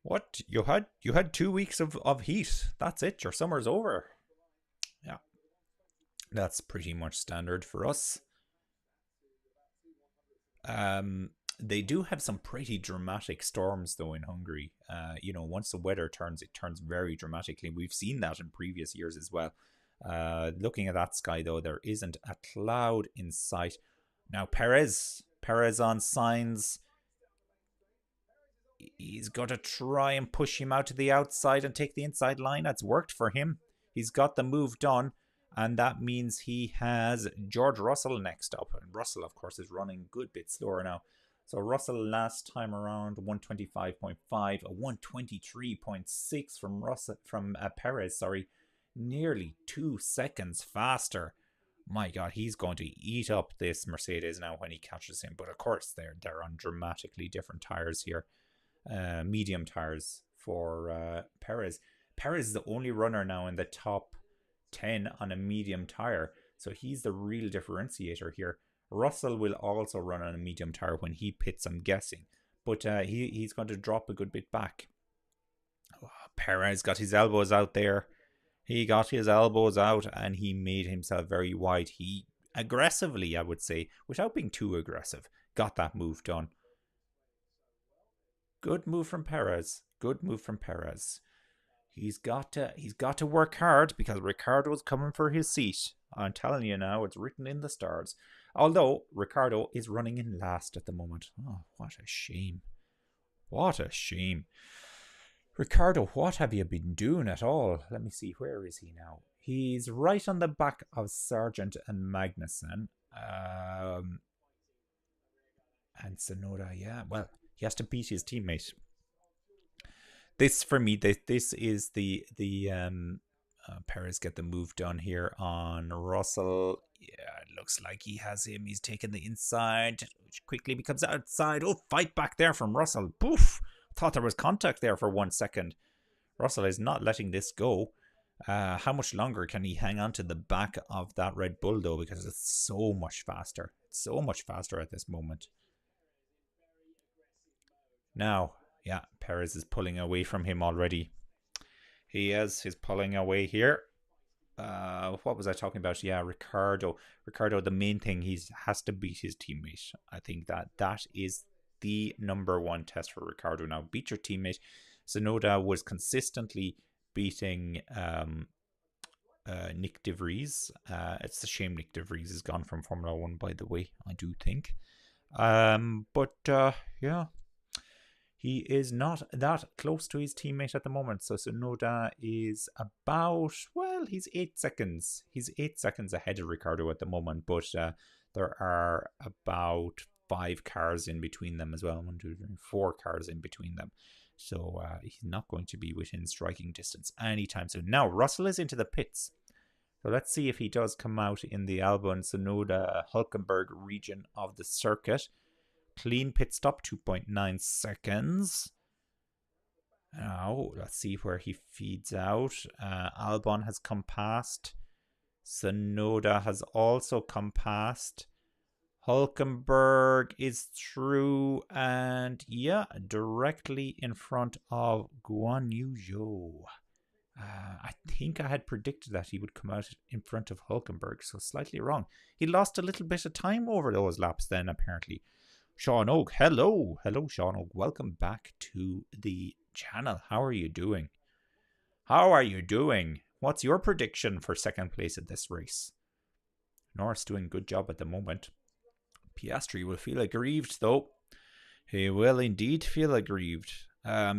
A: What? You had 2 weeks of heat. That's it. Your summer's over. Yeah. That's pretty much standard for us. They do have some pretty dramatic storms though in Hungary. Once the weather turns, it turns very dramatically. We've seen that in previous years as well. Looking at that sky though, there isn't a cloud in sight. Now Perez on signs. He's got to try and push him out to the outside and take the inside line. That's worked for him. He's got the move done. And that means he has George Russell next up. And Russell, of course, is running a good bit slower now. So Russell last time around 125.5, a 123.6 from Perez, sorry. Nearly 2 seconds faster. My God, he's going to eat up this Mercedes now when he catches him. But of course, they're on dramatically different tires here. Medium tires for Perez. Perez is the only runner now in the top 10 on a medium tire, so he's the real differentiator here. Russell will also run on a medium tire when he pits, I'm guessing, but he's going to drop a good bit back. Perez got his elbows out there. He got his elbows out and he made himself very wide. He aggressively, I would say, without being too aggressive, got that move done. Good move from Perez. Good move from Perez. He's got to work hard because Ricciardo's coming for his seat. I'm telling you now, it's written in the stars. Although Ricciardo is running in last at the moment. Oh, what a shame. What a shame. Ricciardo, what have you been doing at all? Let me see, where is he now? He's right on the back of Sargent and Magnussen. And Tsunoda, yeah. Well, he has to beat his teammate. This, for me, this is the Perez get the move done here on Russell. Yeah, it looks like he has him. He's taken the inside, which quickly becomes outside. Oh, fight back there from Russell. Poof! Thought there was contact there for 1 second. Russell is not letting this go. How much longer can he hang on to the back of that Red Bull, though? Because it's so much faster. It's so much faster at this moment. Now, yeah, Perez is pulling away from him already. He is. He's pulling away here. What was I talking about? Yeah, Ricciardo. Ricciardo, the main thing, he has to beat his teammate. I think that is the number one test for Ricciardo now. Beat your teammate. Tsunoda was consistently beating Nick De Vries. It's a shame Nick De Vries is gone from Formula 1, by the way, I do think. Yeah. He is not that close to his teammate at the moment. So Tsunoda is about, well, he's 8 seconds. He's 8 seconds ahead of Ricciardo at the moment. But there are about 5 cars in between them as well. 1, 2, 3, 4 cars in between them. So he's not going to be within striking distance anytime soon. Now, Russell is into the pits. So let's see if he does come out in the Albon, Tsunoda, Hülkenberg region of the circuit. Clean pit stop, 2.9 seconds. Now, let's see where he feeds out. Albon has come past. Tsunoda has also come past. Hülkenberg is through. And yeah, directly in front of Guan Yu Zhou. I think I had predicted that he would come out in front of Hülkenberg, so slightly wrong. He lost a little bit of time over those laps then, apparently. Sean Oak, hello Sean Oak, welcome back to the channel. How are you doing? What's your prediction for second place at this race? Norris doing a good job at the moment. Piastri will feel aggrieved though. He will indeed feel aggrieved.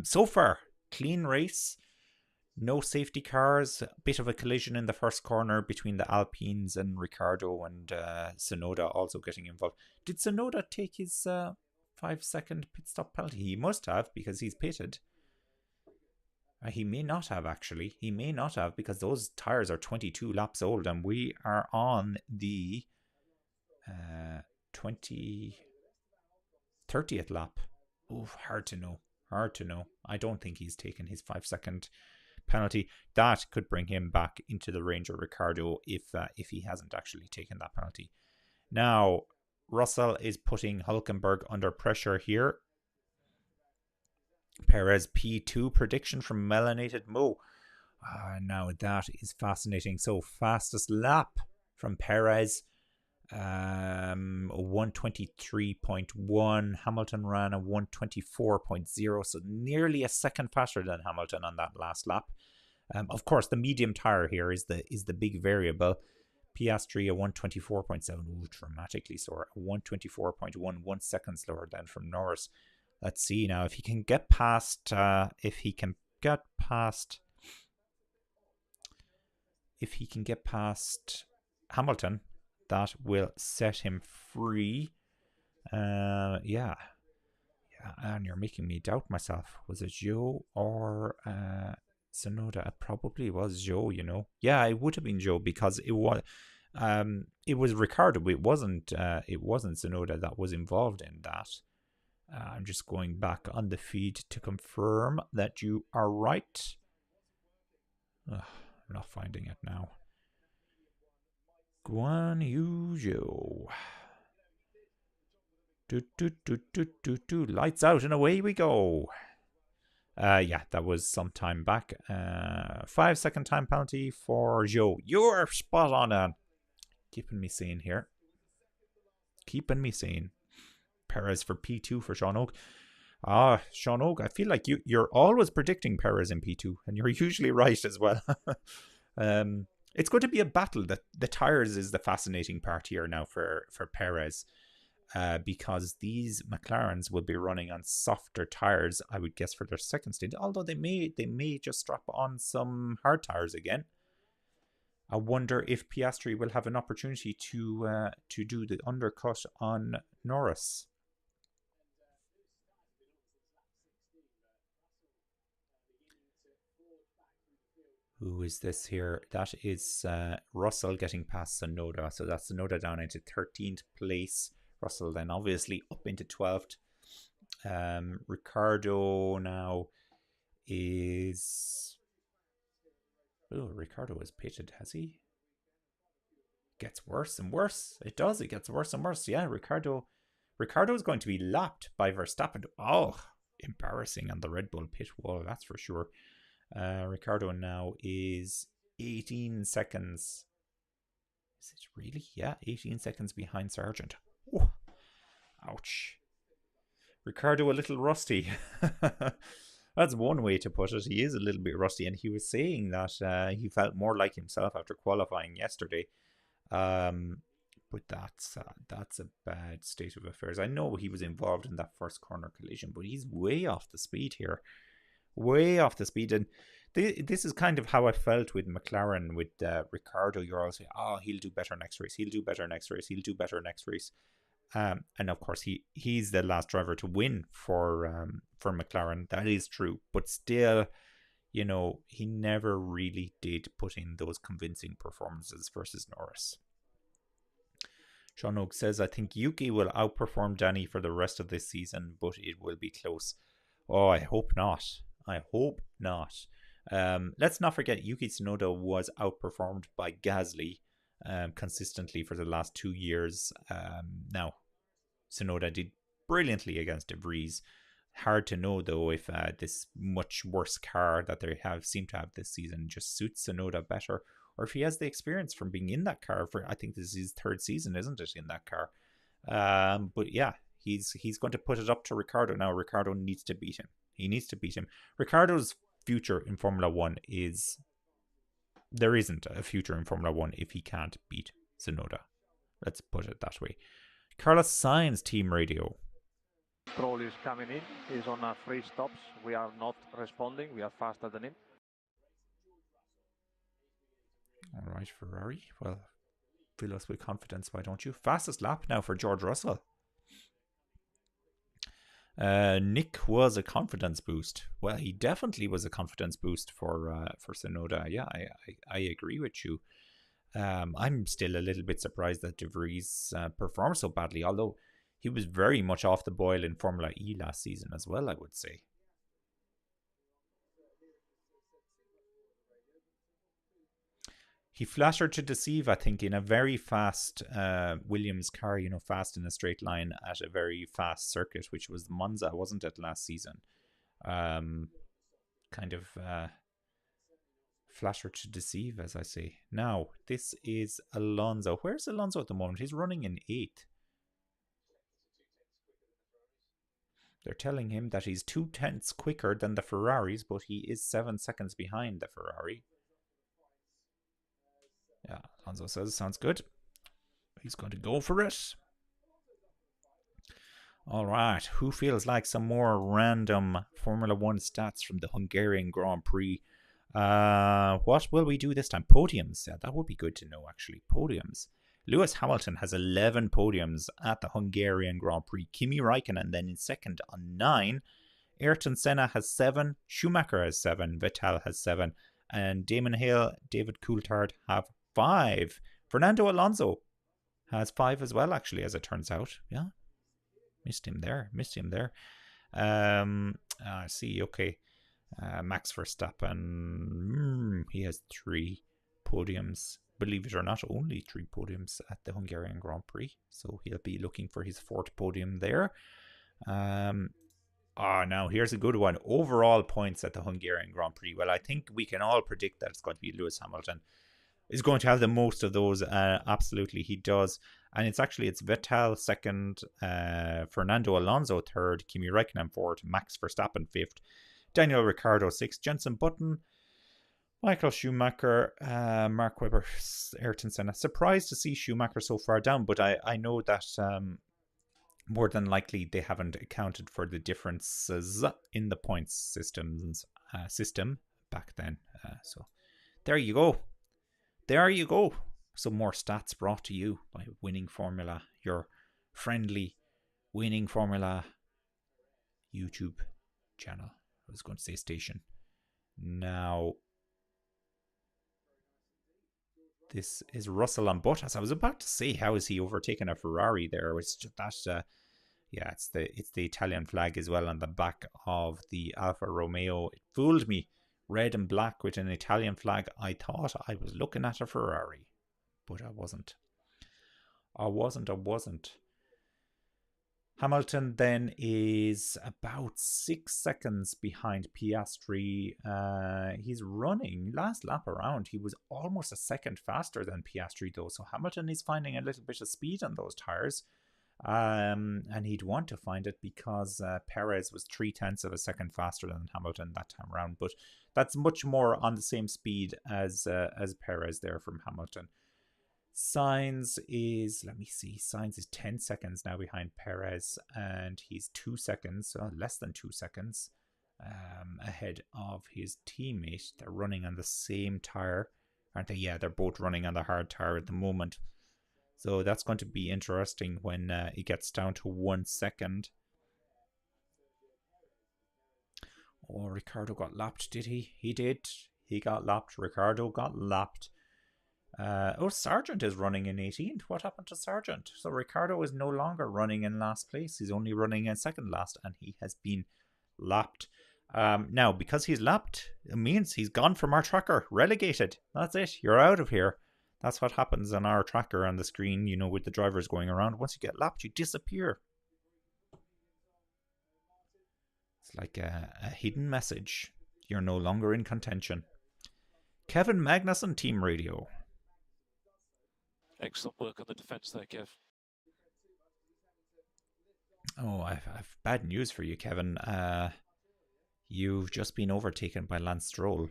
A: So far, clean race. No safety cars, a bit of a collision in the first corner between the Alpines and Ricciardo and Tsunoda also getting involved. Did Tsunoda take his 5-second pit stop penalty? He must have because he's pitted. He may not have actually. He may not have because those tyres are 22 laps old and we are on the 30th lap. Oh, hard to know. I don't think he's taken his 5-second penalty. That could bring him back into the range of Ricciardo if he hasn't actually taken that penalty. Now, Russell is putting Hülkenberg under pressure here. Perez P2 prediction from Melanated Mo. Now that is fascinating. So fastest lap from Perez, 123.1. Hamilton ran a 124.0, so nearly a second faster than Hamilton on that last lap. Of course, the medium tire here is the big variable. Piastri a 124.7, dramatically slower. 124.1, 1 second slower than from Norris. Let's see now if he can get past. If he can get past Hamilton, that will set him free. Yeah, and you're making me doubt myself. Was it Joe or Tsunoda? It probably was Joe, you know. Yeah, it would have been Joe because it was Ricciardo. It wasn't Tsunoda that was involved in that. I'm just going back on the feed to confirm that you are right. I'm not finding it now. Guan Yu Zhou. Lights out and away we go. Yeah, that was some time back. 5 second time penalty for Zhou. You're spot on. Keeping me sane here. Keeping me sane. Perez for P2 for Sean Oak. Sean Oak, I feel like you're always predicting Perez in P2, and you're usually right as well. It's going to be a battle. The tyres is the fascinating part here now for Perez, because these McLarens will be running on softer tyres, I would guess, for their second stint, although they may just strap on some hard tyres again. I wonder if Piastri will have an opportunity to do the undercut on Norris. Who is this here? That is Russell getting past Tsunoda. So that's Tsunoda down into 13th place. Russell then obviously up into 12th. Ricciardo now is... Oh, Ricciardo is pitted, has he? Gets worse and worse. It does. It gets worse and worse. Yeah, Ricciardo is going to be lapped by Verstappen. Oh, embarrassing on the Red Bull pit wall, that's for sure. Ricciardo now is 18 seconds. Is it really? Yeah, 18 seconds behind Sargent. Oh, ouch. Ricciardo a little rusty. That's one way to put it. He is a little bit rusty, and he was saying that he felt more like himself after qualifying yesterday. But that's a bad state of affairs. I know he was involved in that first corner collision, but he's way off the speed here. Way off the speed. And this is kind of how I felt with McLaren, with Ricciardo. You're always saying, oh, he'll do better next race. He'll do better next race. He'll do better next race. And of course, he's the last driver to win for McLaren. That is true. But still, you know, he never really did put in those convincing performances versus Norris. Sean Oak says, I think Yuki will outperform Danny for the rest of this season, but it will be close. Oh, I hope not. I hope not. Let's not forget Yuki Tsunoda was outperformed by Gasly consistently for the last 2 years. Now, Tsunoda did brilliantly against De Vries. Hard to know, though, if this much worse car that they seem to have this season just suits Tsunoda better, or if he has the experience from being in that car for, I think this is his 3rd season, isn't it, in that car? But yeah, he's going to put it up to Ricciardo now. Ricciardo needs to beat him. He needs to beat him. Ricciardo's future in Formula 1 is... There isn't a future in Formula 1 if he can't beat Tsunoda. Let's put it that way. Carlos Sainz team radio.
H: Stroll is coming in. He's on 3 stops. We are not responding. We are faster than him.
A: All right, Ferrari. Well, fill us with confidence, why don't you? Fastest lap now for George Russell. Nick was a confidence boost. Well, he definitely was a confidence boost for Tsunoda. Yeah, I agree with you. I'm still a little bit surprised that De Vries performed so badly, although he was very much off the boil in Formula E last season as well, I would say. He flattered to deceive, I think, in a very fast Williams car, fast in a straight line at a very fast circuit, which was Monza, wasn't it, last season? Kind of flattered to deceive, as I say. Now, this is Alonso. Where's Alonso at the moment? He's running in 8th. They're telling him that he's 0.2 quicker than the Ferraris, but he is 7 seconds behind the Ferrari. Yeah, Alonso says, sounds good. He's going to go for it. All right, who feels like some more random Formula 1 stats from the Hungarian Grand Prix? What will we do this time? Podiums. Yeah, that would be good to know, actually. Podiums. Lewis Hamilton has 11 podiums at the Hungarian Grand Prix. Kimi Raikkonen then in second on 9. Ayrton Senna has 7. Schumacher has 7. Vettel has 7. And Damon Hill, David Coulthard have 5. Fernando Alonso has 5 as well, actually, as it turns out. Yeah. Missed him there. I see, okay. Max Verstappen, he has 3 podiums. Believe it or not, only 3 podiums at the Hungarian Grand Prix. So he'll be looking for his 4th podium there. Now here's a good one. Overall points at the Hungarian Grand Prix. Well, I think we can all predict that it's going to be Lewis Hamilton is going to have the most of those. Absolutely, he does. And it's Vettel 2nd, Fernando Alonso 3rd, Kimi Räikkönen 4th, Max Verstappen 5th, Daniel Ricciardo 6th, Jenson Button, Michael Schumacher, Mark Webber, Ayrton Senna. Surprised to see Schumacher so far down, but I know that more than likely they haven't accounted for the differences in the points system back then. So there you go. Some more stats brought to you by Winning Formula, your friendly Winning Formula YouTube channel. I was going to say station. Now, this is Russell on Bottas. I was about to say, how is he overtaking a Ferrari there? It's just that, it's the Italian flag as well on the back of the Alfa Romeo. It fooled me. Red and black with an Italian flag. I thought I was looking at a Ferrari, but I wasn't. Hamilton then is about 6 seconds behind Piastri. He's running last lap around. He was almost a second faster than Piastri though. So Hamilton is finding a little bit of speed on those tyres. And he'd want to find it because Perez was 0.3 of a second faster than Hamilton that time around. But that's much more on the same speed as Perez there from Hamilton. Sainz is, Sainz is 10 seconds now behind Perez, and he's 2 seconds, less than 2 seconds, ahead of his teammate. They're running on the same tyre, aren't they? Yeah, they're both running on the hard tyre at the moment. So that's going to be interesting when it gets down to 1 second. Oh, Ricciardo got lapped, did he? He did. He got lapped. Ricciardo got lapped. Sargent is running in 18th. What happened to Sargent? So Ricciardo is no longer running in last place. He's only running in second last, and he has been lapped. Now, because he's lapped, it means he's gone from our tracker. Relegated. That's it. You're out of here. That's what happens on our tracker on the screen, with the drivers going around. Once you get lapped, you disappear. It's like a hidden message. You're no longer in contention. Kevin Magnussen, Team Radio.
D: Excellent work on the defence there, Kev.
A: Oh, I've bad news for you, Kevin. You've just been overtaken by Lance Stroll.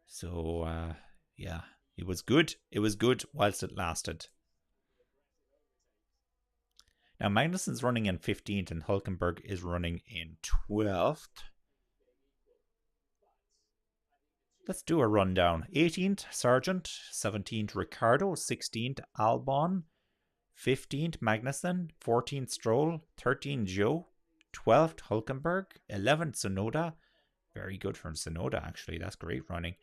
A: So, yeah, it was good. It was good whilst it lasted. Now, Magnussen's running in 15th and Hülkenberg is running in 12th. Let's do a rundown. 18th, Sargent. 17th, Ricciardo. 16th, Albon. 15th, Magnussen. 14th, Stroll. 13th, Zhou. 12th, Hülkenberg. 11th, Tsunoda. Very good from Tsunoda, actually. That's great running.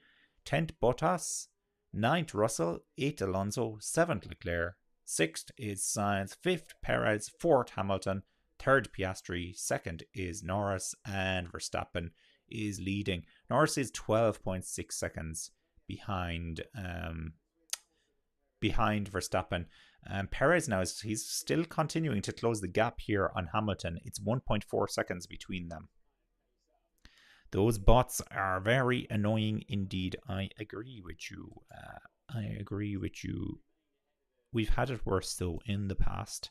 A: 10th, Bottas. 9th, Russell. 8th, Alonso. 7th, Leclerc. 6th is Sainz. 5th, Perez. 4th, Hamilton. 3rd, Piastri. 2nd is Norris. And Verstappen is leading. Norris is 12.6 seconds behind Verstappen. Perez now he's still continuing to close the gap here on Hamilton. It's 1.4 seconds between them. Those bots are very annoying indeed. I agree with you. We've had it worse though in the past.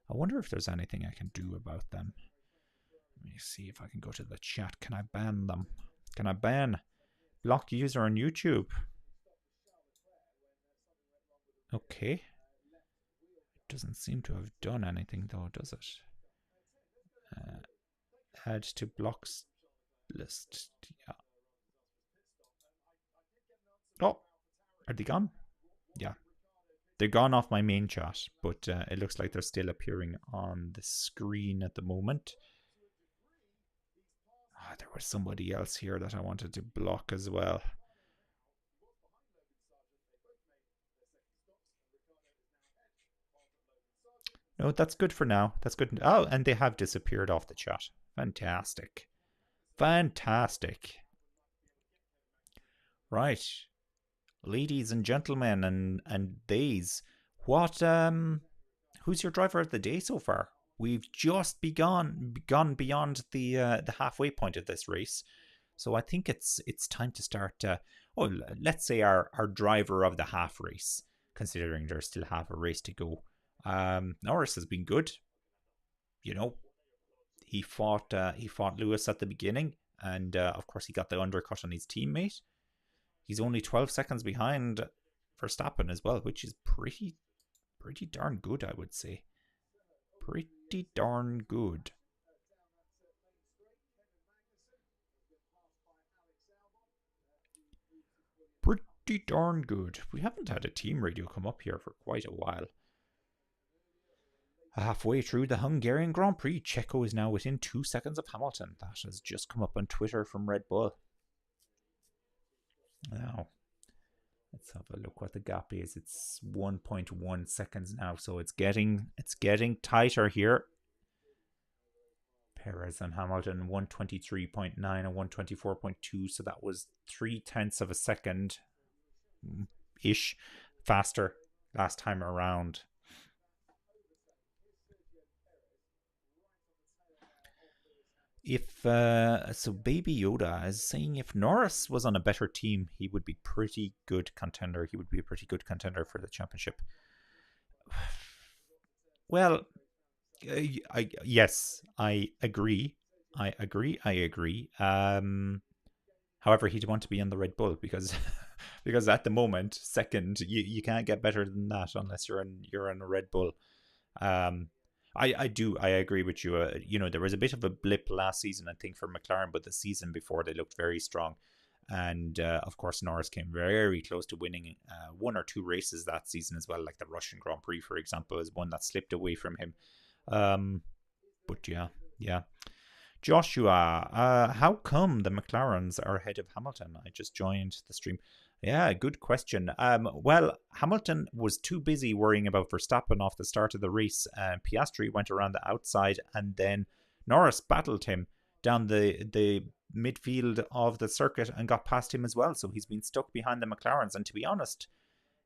A: I wonder if there's anything I can do about them. Let me see if I can go to the chat. Can I ban them? Can I ban block user on YouTube? Okay. It doesn't seem to have done anything though, does it? Add to blocks list. Yeah. Oh, are they gone? Yeah. They're gone off my main chat, but it looks like they're still appearing on the screen at the moment. There was somebody else here that I wanted to block as well. No, that's good for now. That's good. Oh, and they have disappeared off the chat. Fantastic. Fantastic. Right. Ladies and gentlemen and theys, what who's your driver of the day so far? We've just gone beyond the halfway point of this race, so I think it's time to start. Let's say our driver of the half race, considering there's still half a race to go. Norris has been good. You know, he fought Lewis at the beginning, and of course he got the undercut on his teammate. He's only 12 seconds behind Verstappen as well, which is pretty darn good, I would say. Pretty darn good. Pretty darn good. We haven't had a team radio come up here for quite a while. Halfway through the Hungarian Grand Prix, Checo is now within 2 seconds of Hamilton. That has just come up on Twitter from Red Bull. Now, let's have a look what the gap is. It's 1.1 seconds now, so it's getting tighter here. Perez and Hamilton 123.9 and 124.2, so that was 0.3 of a second ish faster last time around. If so, Baby Yoda is saying if Norris was on a better team, he would be pretty good contender. He would be a pretty good contender for the championship. Well, yes, I agree. However, he'd want to be on the Red Bull because at the moment, second, you can't get better than that unless you're in a Red Bull. I agree with you. There was a bit of a blip last season, I think, for McLaren, but the season before they looked very strong. And of course, Norris came very close to winning one or two races that season as well, like the Russian Grand Prix, for example, is one that slipped away from him. But yeah. Joshua, how come the McLarens are ahead of Hamilton? I just joined the stream. Yeah, good question. Well, Hamilton was too busy worrying about Verstappen off the start of the race. Piastri went around the outside, and then Norris battled him down the midfield of the circuit and got past him as well. So he's been stuck behind the McLarens. And to be honest,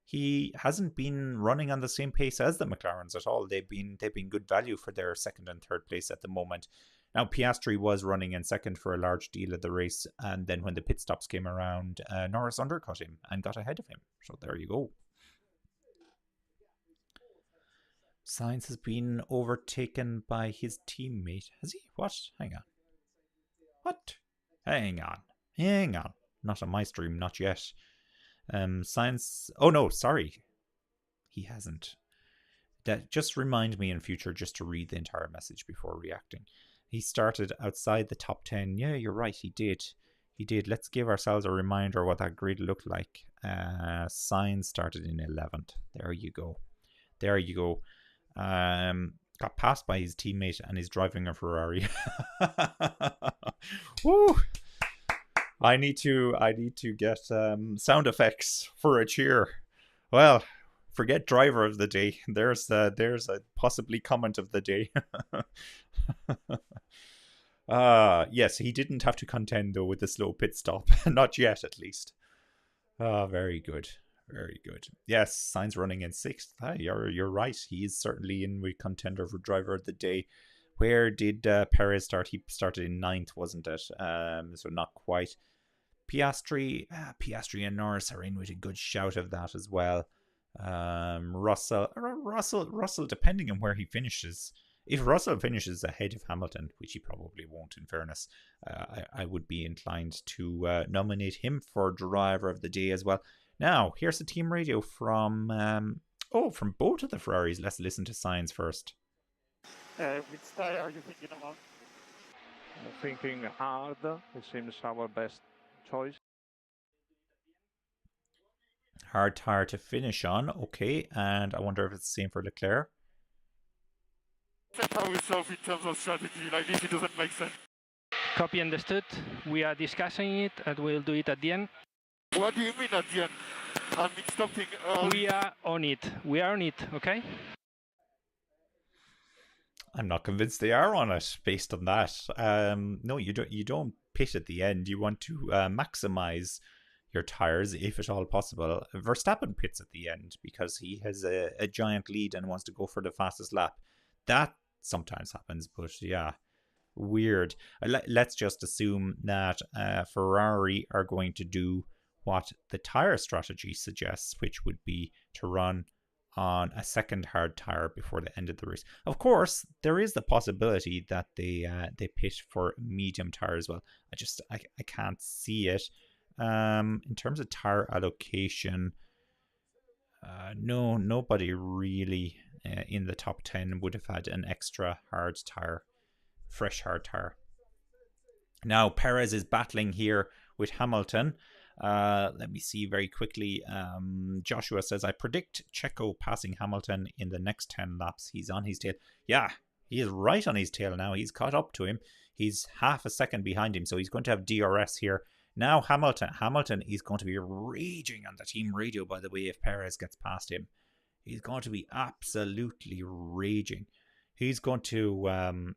A: he hasn't been running on the same pace as the McLarens at all. They've been good value for their second and third place at the moment. Now, Piastri was running in second for a large deal of the race, and then when the pit stops came around, Norris undercut him and got ahead of him. So there you go. Sainz has been overtaken by his teammate. Has he? What? Hang on. What? Hang on. Not on my stream, not yet. Sainz... Oh no, sorry. He hasn't. That just remind me in future just to read the entire message before reacting. He started outside the top 10. Yeah, you're right. He did. Let's give ourselves a reminder what that grid looked like. Sainz started in 11th. There you go. Got passed by his teammate and is driving a Ferrari. Woo! I need to get sound effects for a cheer. Well, forget driver of the day. There's a possibly comment of the day. Yes, he didn't have to contend though with the slow pit stop. Not yet, at least. Oh, very good. Very good. Yes, Sainz running in 6th. You're right. He is certainly in with contender for driver of the day. Where did Perez start? He started in 9th, wasn't it? So not quite. Piastri and Norris are in with a good shout of that as well. Russell, depending on where he finishes. If Russell finishes ahead of Hamilton, which he probably won't, in fairness, I would be inclined to nominate him for driver of the day as well. Now, here's the team radio from from both of the Ferraris. Let's listen to Sainz first.
E: Which tyre are you thinking about?
H: Thinking hard, it seems our best choice.
A: Hard tyre to finish on, okay, and I wonder if it's the same for Leclerc.
E: Check how we solve in terms of strategy, like this it doesn't make sense.
I: Copy understood. We are discussing it and we'll do it at the end.
E: What do you mean at the end? I mean something...
I: We are on it. We are on it, okay?
A: I'm not convinced they are on it based on that. No, you don't pit at the end. You want to maximize your tires if at all possible. Verstappen pits at the end because he has a giant lead and wants to go for the fastest lap. That sometimes happens, but yeah, weird. Let's just assume that Ferrari are going to do what the tire strategy suggests, which would be to run on a second hard tire before the end of the race. Of course, there is the possibility that they pit for medium tire as well. I can't see it. In terms of tire allocation, no, nobody really in the top 10 would have had an extra hard tire, fresh hard tire. Now Perez is battling here with Hamilton. Let me see very quickly. Joshua says, I predict Checo passing Hamilton in the next 10 laps. He's on his tail. Yeah, he is right on his tail now. He's caught up to him. He's half a second behind him, so he's going to have DRS here. Now Hamilton is going to be raging on the team radio, by the way, if Perez gets past him. He's going to be absolutely raging. He's going to...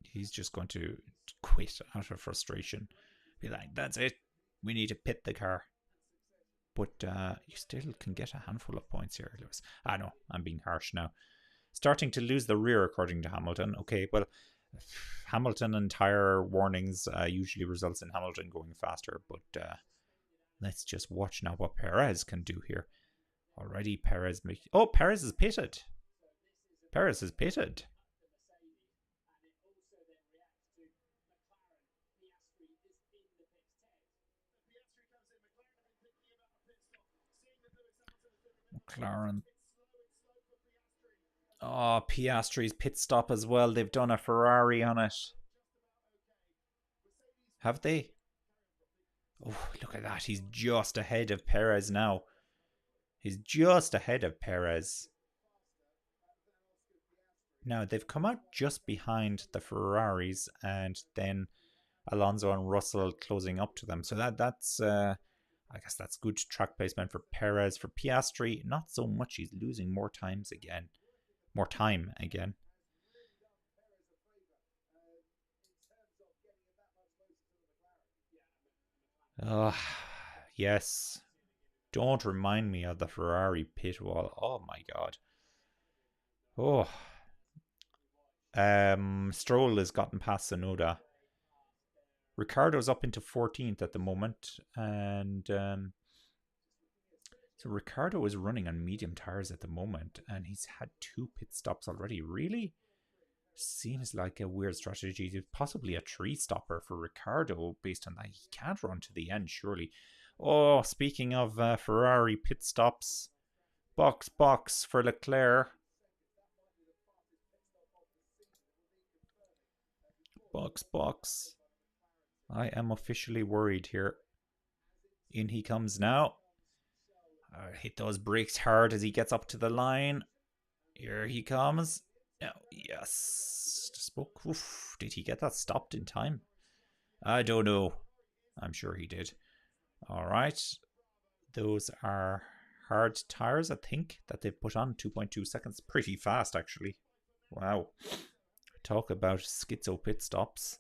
A: he's just going to quit out of frustration. Be like, that's it. We need to pit the car. But you still can get a handful of points here, Lewis. I know, I'm being harsh now. Starting to lose the rear, according to Hamilton. Okay, well, Hamilton and tyre warnings usually results in Hamilton going faster. But let's just watch now what Perez can do here. Already Perez... Perez is pitted. Perez is pitted. McLaren. Oh, Piastri's pit stop as well. They've done a Ferrari on it. Have they? Oh, look at that. He's just ahead of Perez now. He's just ahead of Perez. Now, they've come out just behind the Ferraris and then Alonso and Russell closing up to them. So that's... I guess that's good track placement for Perez. For Piastri, not so much. He's losing more time again. Yes. Don't remind me of the Ferrari pit wall. Oh my god. Oh. Stroll has gotten past Tsunoda. Ricciardo's up into 14th at the moment, and so Ricciardo is running on medium tires at the moment, and he's had 2 pit stops already. Really? Seems like a weird strategy. Possibly a 3-stopper for Ricciardo based on that. He can't run to the end, surely. Oh, speaking of Ferrari pit stops, box for Leclerc. Box. I am officially worried here. In he comes now. Hit those brakes hard as he gets up to the line. Here he comes. Oh, yes. Spoke. Oof. Did he get that stopped in time? I don't know. I'm sure he did. Alright. Those are hard tires, I think, that they've put on. 2.2 seconds. Pretty fast, actually. Wow. Talk about schizo pit stops.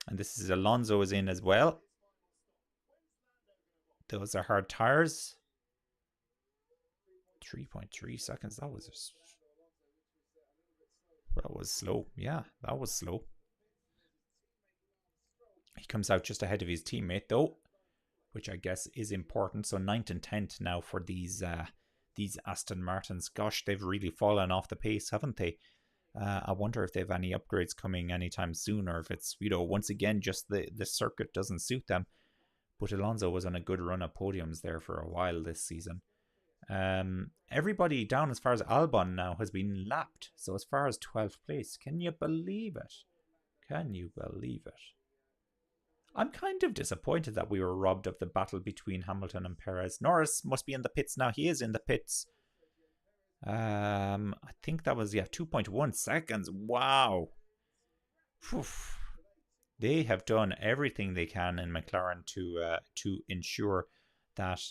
A: And this is Alonso is in as well. Those are hard tires. 3.3 seconds. That was slow. Yeah, that was slow. He comes out just ahead of his teammate though, which I guess is important. So 9th and 10th now for these Aston Martins. Gosh, they've really fallen off the pace, haven't they? I wonder if they have any upgrades coming anytime soon, or if it's, once again, just the circuit doesn't suit them. But Alonso was on a good run of podiums there for a while this season. Everybody down as far as Albon now has been lapped. So as far as 12th place, can you believe it? Can you believe it? I'm kind of disappointed that we were robbed of the battle between Hamilton and Perez. Norris must be in the pits now. He is in the pits. I think that was 2.1 seconds. Wow. Whew. They have done everything they can in McLaren to ensure that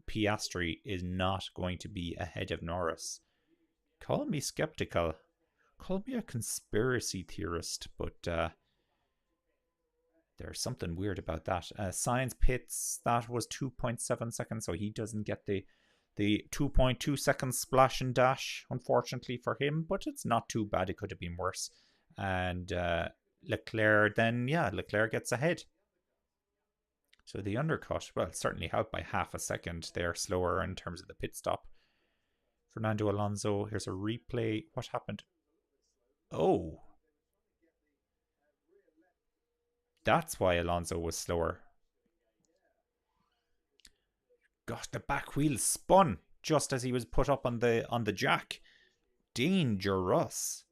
A: Piastri is not going to be ahead of Norris. Call me skeptical. Call me a conspiracy theorist, but there's something weird about that. Sainz pits, that was 2.7 seconds, so he doesn't get the 2.2 seconds splash and dash, unfortunately for him, but it's not too bad. It could have been worse. And Leclerc gets ahead. So the undercut, well, certainly helped by half a second. They're slower in terms of the pit stop. Fernando Alonso, here's a replay. What happened? Oh. That's why Alonso was slower. Gosh, the back wheel spun just as he was put up on the jack. Dangerous.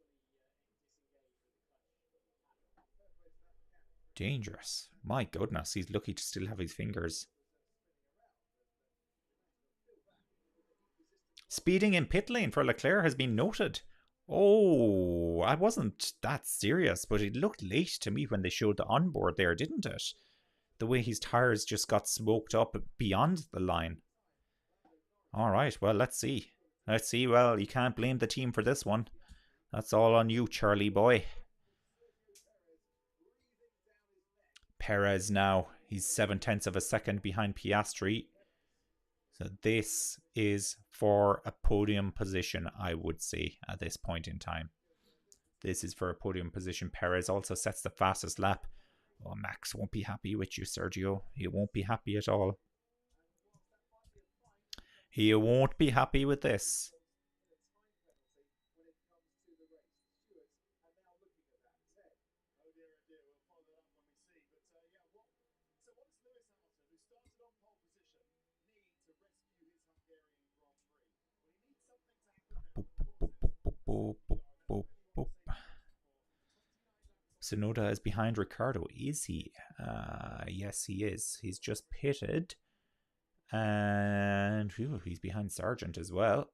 A: Dangerous. My goodness, he's lucky to still have his fingers. Speeding in pit lane for Leclerc has been noted. Oh, I wasn't that serious, but it looked late to me when they showed the onboard there, didn't it? The way his tires just got smoked up beyond the line. All right, well, let's see. Let's see. Well, you can't blame the team for this one. That's all on you, Charlie boy. Perez now. He's 0.7 of a second behind Piastri. So this is for a podium position, I would say, at this point in time. This is for a podium position. Perez also sets the fastest lap. Oh, Max won't be happy with you, Sergio. He won't be happy at all. He won't be happy with this. Tsunoda is behind Ricciardo. Is he? Yes, he is. He's just pitted. And he's behind Sargent as well.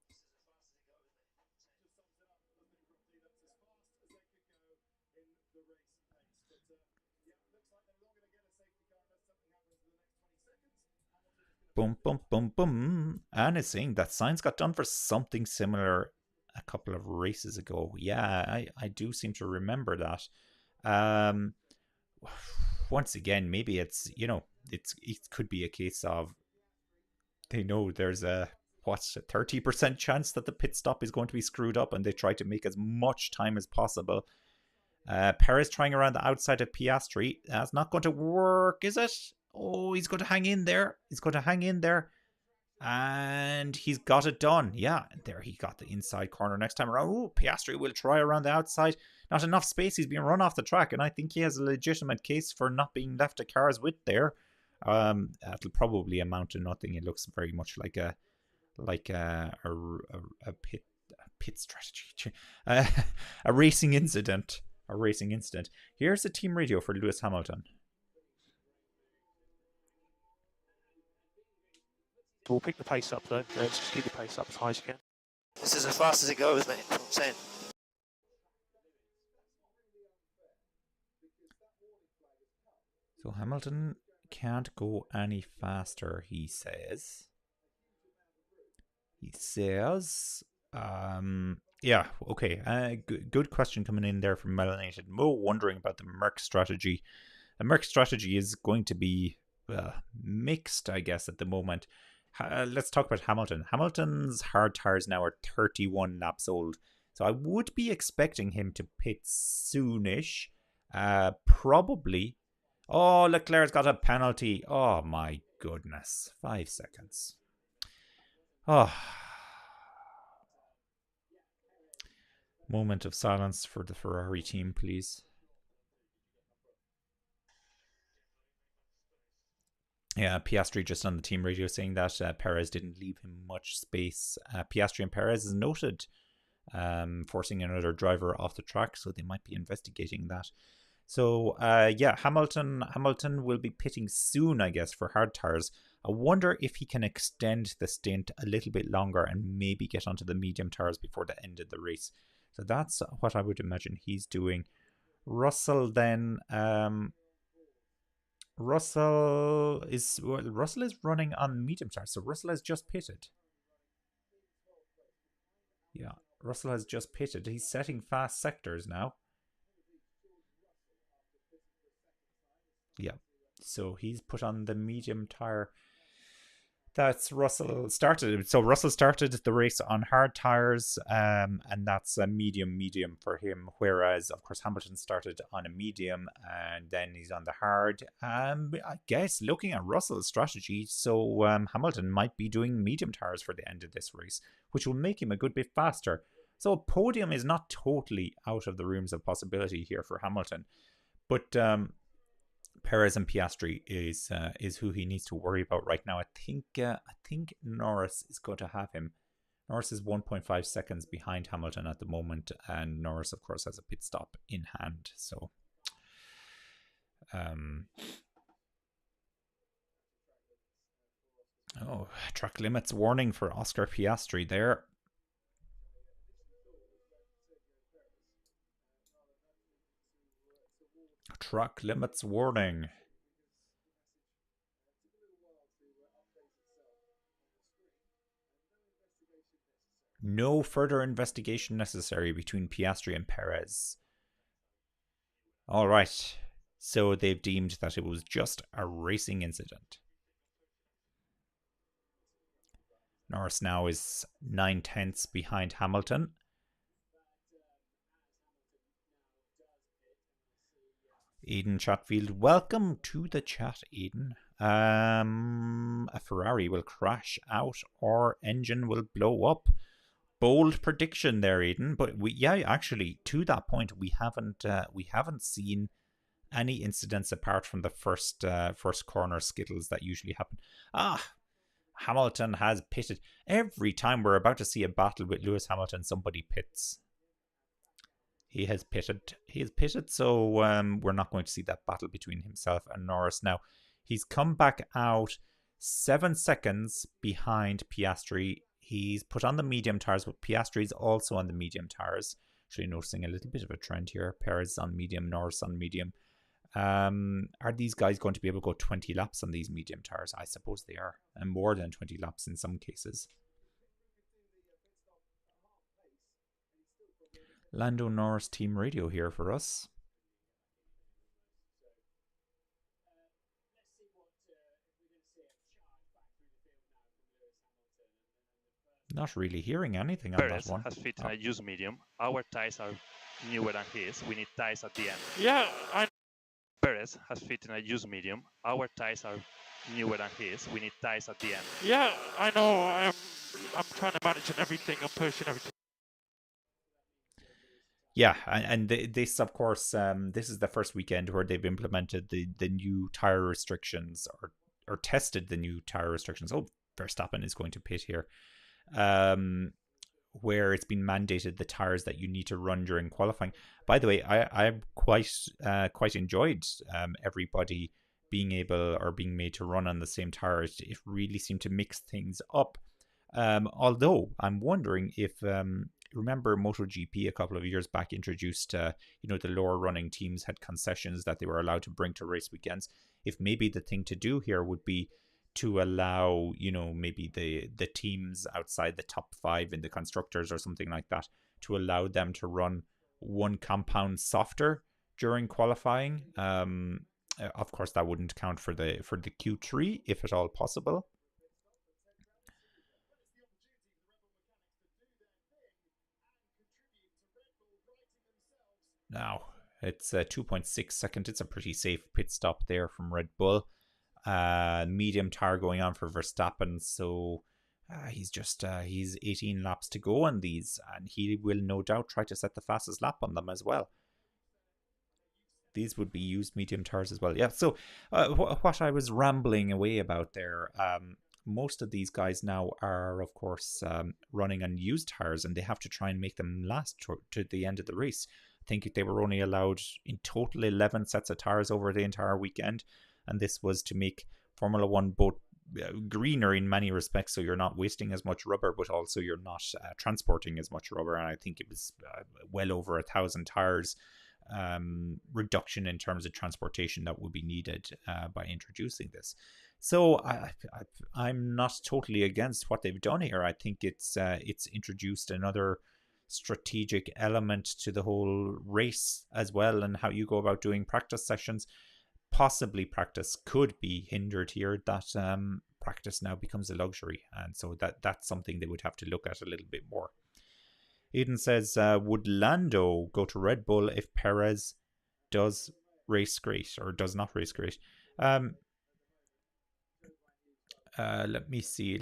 A: Boom, boom, boom, boom. And it's saying that Sainz got done for something similar a couple of races ago. Yeah, I do seem to remember that. Once again, maybe it's, it could be a case of they know there's a 30% chance that the pit stop is going to be screwed up, and they try to make as much time as possible. Perez trying around the outside of Piastri. That's not going to work, is it? Oh, he's going to hang in there. He's going to hang in there. And he's got it done. Yeah, there he got the inside corner next time around. Oh, Piastri will try around the outside. Not enough space. He's being run off the track, and I think he has a legitimate case for not being left a car's width there. That'll probably amount to nothing. It looks very much like a pit strategy, a racing incident. A racing incident. Here's the team radio for Lewis Hamilton.
D: We'll pick the pace up though. Just keep the pace up as high as you can.
F: This is as fast as it goes, mate. That's what I'm saying.
A: So Hamilton can't go any faster, he says. Yeah, okay. Good question coming in there from Melanated Mo, wondering about the Merc strategy. The Merc strategy is going to be mixed, I guess, at the moment. Let's talk about Hamilton. Hamilton's hard tyres now are 31 laps old. So I would be expecting him to pit soonish. Probably. Oh, Leclerc's got a penalty. Oh, my goodness. 5 seconds. Oh. Moment of silence for the Ferrari team, please. Yeah, Piastri just on the team radio saying that Perez didn't leave him much space. Piastri and Perez is noted forcing another driver off the track, so they might be investigating that. So, yeah, Hamilton will be pitting soon, I guess, for hard tyres. I wonder if he can extend the stint a little bit longer and maybe get onto the medium tyres before the end of the race. So that's what I would imagine he's doing. Russell then... Russell is running on medium tyres, so Russell has just pitted. Yeah, Russell has just pitted. He's setting fast sectors now. Yeah, so he's put on the medium tyre. That's Russell started. So Russell started the race on hard tyres, and that's a medium for him. Whereas, of course, Hamilton started on a medium, and then he's on the hard. I guess looking at Russell's strategy, so Hamilton might be doing medium tyres for the end of this race, which will make him a good bit faster. So a podium is not totally out of the realms of possibility here for Hamilton, but Perez and Piastri is who he needs to worry about right now. I think Norris is going to have him. Norris is 1.5 seconds behind Hamilton at the moment, and Norris, of course, has a pit stop in hand. So, track limits warning for Oscar Piastri there. Track limits warning. No further investigation necessary between Piastri and Perez. All right. So they've deemed that it was just a racing incident. Norris now is 9/10 behind Hamilton. Eden Chatfield, welcome to the chat, Eden. A Ferrari will crash out or engine will blow up. Bold prediction there, Eden. But actually, to that point, we haven't seen any incidents apart from the first corner skittles that usually happen. Hamilton has pitted. Every time we're about to see a battle with Lewis Hamilton, somebody pits. He has pitted, so we're not going to see that battle between himself and Norris. Now, he's come back out 7 seconds behind Piastri. He's put on the medium tyres, but Piastri's also on the medium tyres. Actually noticing a little bit of a trend here. Perez on medium, Norris on medium. Are these guys going to be able to go 20 laps on these medium tyres? I suppose they are, and more than 20 laps in some cases. Lando Norris team radio here for us. Not really hearing anything on
D: Perez
E: that one.
D: has fit in a used medium. Our tyres are newer than his. We need tyres at the end.
E: Yeah,
D: Perez has fit in a used medium. Our tyres are newer than his. We need tyres at the end.
E: Yeah, I know. I'm trying to manage everything. I'm pushing everything.
A: Yeah, and this, of course, this is the first weekend where they've implemented the new tyre restrictions or tested the new tyre restrictions. Oh, Verstappen is going to pit here. Where it's been mandated the tyres that you need to run during qualifying. By the way, I quite enjoyed everybody being able or being made to run on the same tyres. It really seemed to mix things up. Although I'm wondering if remember MotoGP a couple of years back introduced the lower running teams had concessions that they were allowed to bring to race weekends. If maybe the thing to do here would be to allow maybe the teams outside the top 5 in the constructors or something like that, to allow them to run one compound softer during qualifying. Of course, that wouldn't count for the Q3 if at all possible. Now it's 2.6 seconds. It's a pretty safe pit stop there from Red Bull. Medium tire going on for Verstappen, so he's 18 laps to go on these, and he will no doubt try to set the fastest lap on them as well. These would be used medium tires as well. Yeah, so what I was rambling away about there, most of these guys now are, of course, running on used tires, and they have to try and make them last to the end of the race. I think they were only allowed in total 11 sets of tires over the entire weekend, and this was to make Formula One both greener in many respects, so you're not wasting as much rubber, but also you're not transporting as much rubber. And I think it was well over 1,000 tires reduction in terms of transportation that would be needed by introducing this. So I'm not totally against what they've done here. I think it's introduced another strategic element to the whole race as well, and how you go about doing practice sessions. Possibly practice could be hindered here, that practice now becomes a luxury, and so that's something they would have to look at a little bit more. Eden says, would Lando go to Red Bull if Perez does race great or does not race great? Let me see.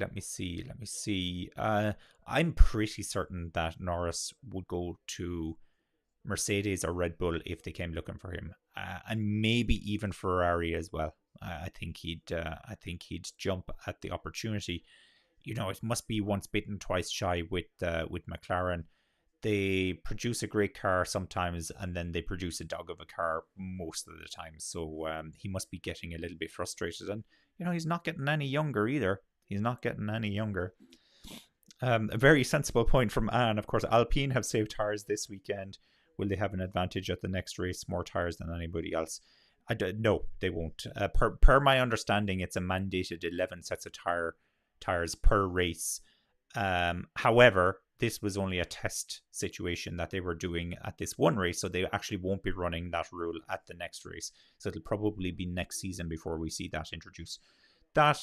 A: I'm pretty certain that Norris would go to Mercedes or Red Bull if they came looking for him, and maybe even Ferrari as well. I think he'd jump at the opportunity. You know, it must be once bitten, twice shy with McLaren. They produce a great car sometimes, and then they produce a dog of a car most of the time. So he must be getting a little bit frustrated, and you know, he's not getting any younger either. A very sensible point from Anne. Of course, Alpine have saved tires this weekend. Will they have an advantage at the next race, more tires than anybody else? No, they won't. Per my understanding, it's a mandated 11 sets of tires per race. However, this was only a test situation that they were doing at this one race, so they actually won't be running that rule at the next race. So it'll probably be next season before we see that introduced. That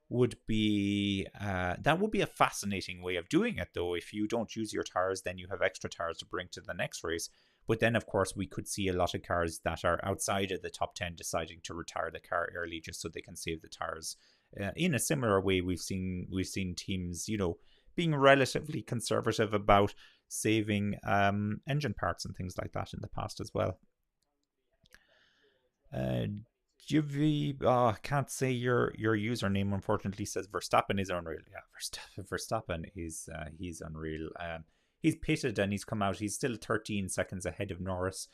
A: would be a fascinating way of doing it, though. If you don't use your tires, then you have extra tires to bring to the next race. But then, of course, we could see a lot of cars that are outside of the top 10 deciding to retire the car early just so they can save the tires. In a similar way, we've seen teams, you know, being relatively conservative about saving engine parts and things like that in the past as well. Can't say your username, unfortunately. Says Verstappen is unreal. Yeah, Verstappen is he's unreal. He's pitted and he's come out. He's still 13 seconds ahead of Norris.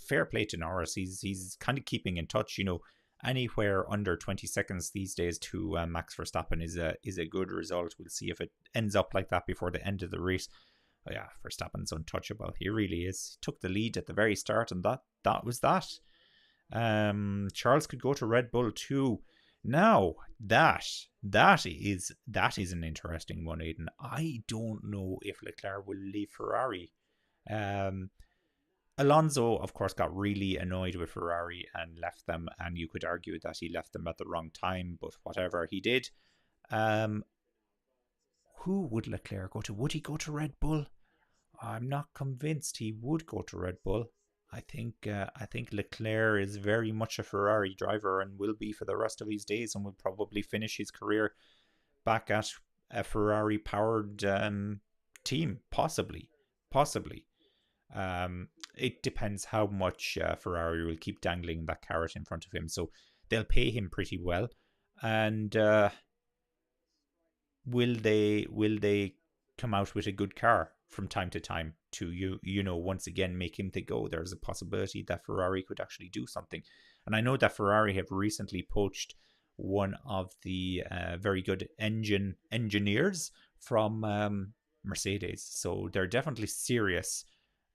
A: Fair play to Norris. He's kind of keeping in touch. You know, anywhere under 20 seconds these days to Max Verstappen is a good result. We'll see if it ends up like that before the end of the race. Oh yeah, Verstappen's untouchable. He really is. He took the lead at the very start, and that was that. Charles could go to Red Bull too. Now that is an interesting one, Aidan. I don't know if Leclerc will leave Ferrari. Alonso, of course, got really annoyed with Ferrari and left them, and you could argue that he left them at the wrong time, but whatever, he did. Who would Leclerc go to? Would he go to Red Bull? I'm not convinced he would go to Red Bull. I think Leclerc is very much a Ferrari driver and will be for the rest of his days, and will probably finish his career back at a Ferrari-powered team, possibly. It depends how much Ferrari will keep dangling that carrot in front of him. So they'll pay him pretty well, and will they come out with a good car from time to time to you know once again make him think, oh, there's a possibility that Ferrari could actually do something. And I know that Ferrari have recently poached one of the very good engineers from Mercedes, so they're definitely serious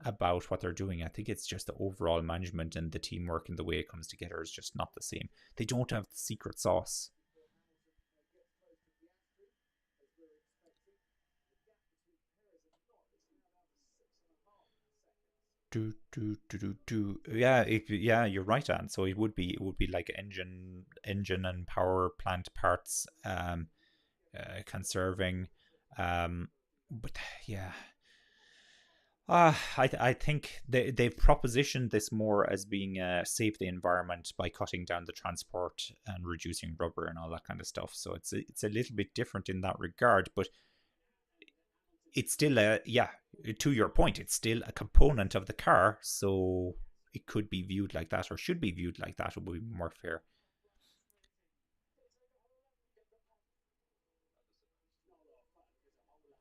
A: about what they're doing. I think it's just the overall management and the teamwork and the way it comes together is just not the same. They don't have the secret sauce. Yeah, you're right, Anne. So it would be like engine and power plant parts, conserving, but yeah. I think they've propositioned this more as being save the environment by cutting down the transport and reducing rubber and all that kind of stuff. So it's a little bit different in that regard, but it's still to your point, it's still a component of the car, so it could be viewed like that, or should be viewed like that. It would be more fair.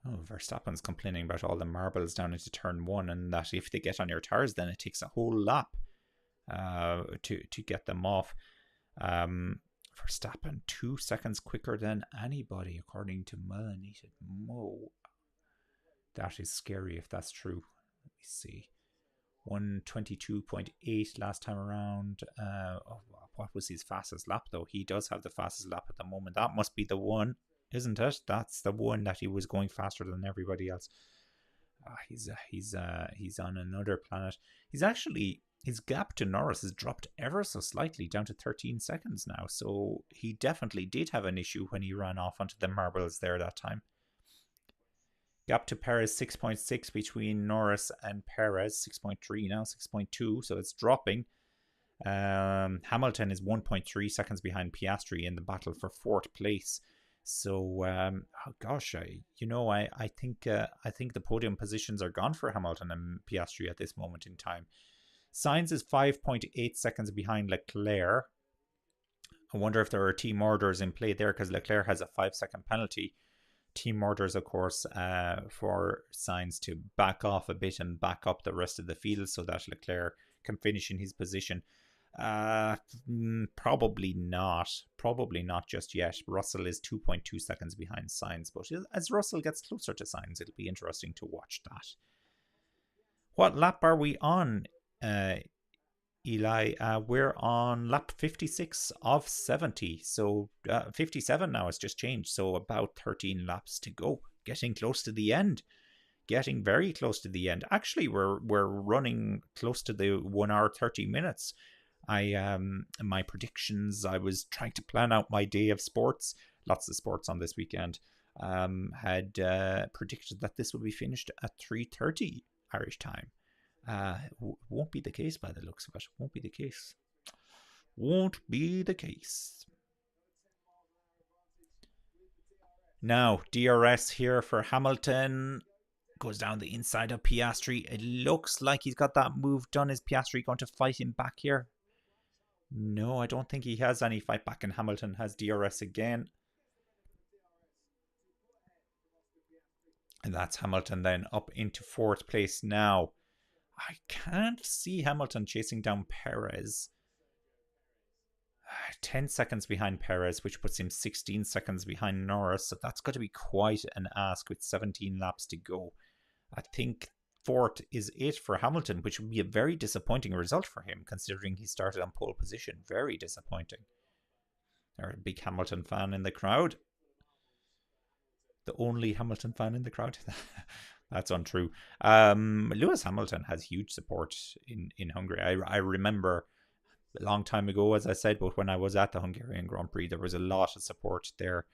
A: Oh, Verstappen's complaining about all the marbles down into turn 1, and that if they get on your tires, then it takes a whole lap to get them off. Verstappen 2 seconds quicker than anybody, according to Melanated Mo. That is scary if that's true. Let me see. 1:22.8 last time around. What was his fastest lap, though? He does have the fastest lap at the moment. That must be the one, isn't it? That's the one that he was going faster than everybody else. He's on another planet. His gap to Norris has dropped ever so slightly, down to 13 seconds now. So he definitely did have an issue when he ran off onto the marbles there that time. Gap to Perez 6.6 between Norris and Perez, 6.3 now, 6.2, so it's dropping. Hamilton is 1.3 seconds behind Piastri in the battle for 4th place. So, I think the podium positions are gone for Hamilton and Piastri at this moment in time. Sainz is 5.8 seconds behind Leclerc. I wonder if there are team orders in play there, because Leclerc has a 5-second penalty. Team orders, of course, for Sainz to back off a bit and back up the rest of the field so that Leclerc can finish in his position. Probably not just yet. Russell is 2.2 seconds behind Sainz, but as Russell gets closer to Sainz, it'll be interesting to watch that. What lap are we on, Eli? We're on lap 56 of 70, so 57 now has just changed, so about 13 laps to go. Getting close to the end. Getting very close to the end. Actually, we're running close to the 1 hour 30 minutes. My predictions, I was trying to plan out my day of sports, lots of sports on this weekend, had predicted that this would be finished at 3:30 Irish time. Won't be the case by the looks of it. Won't be the case. Now, DRS here for Hamilton. Goes down the inside of Piastri. It looks like he's got that move done. Is Piastri going to fight him back here? No, I don't think he has any fight back, and Hamilton has DRS again. And that's Hamilton then up into 4th place now. I can't see Hamilton chasing down Perez. 10 seconds behind Perez, which puts him 16 seconds behind Norris. So that's got to be quite an ask with 17 laps to go. I think 4th is it for Hamilton, which would be a very disappointing result for him, considering he started on pole position. Very disappointing. There's a big Hamilton fan in the crowd. The only Hamilton fan in the crowd. That's untrue. Lewis Hamilton has huge support in Hungary. I remember a long time ago, as I said, but when I was at the Hungarian Grand Prix, there was a lot of support there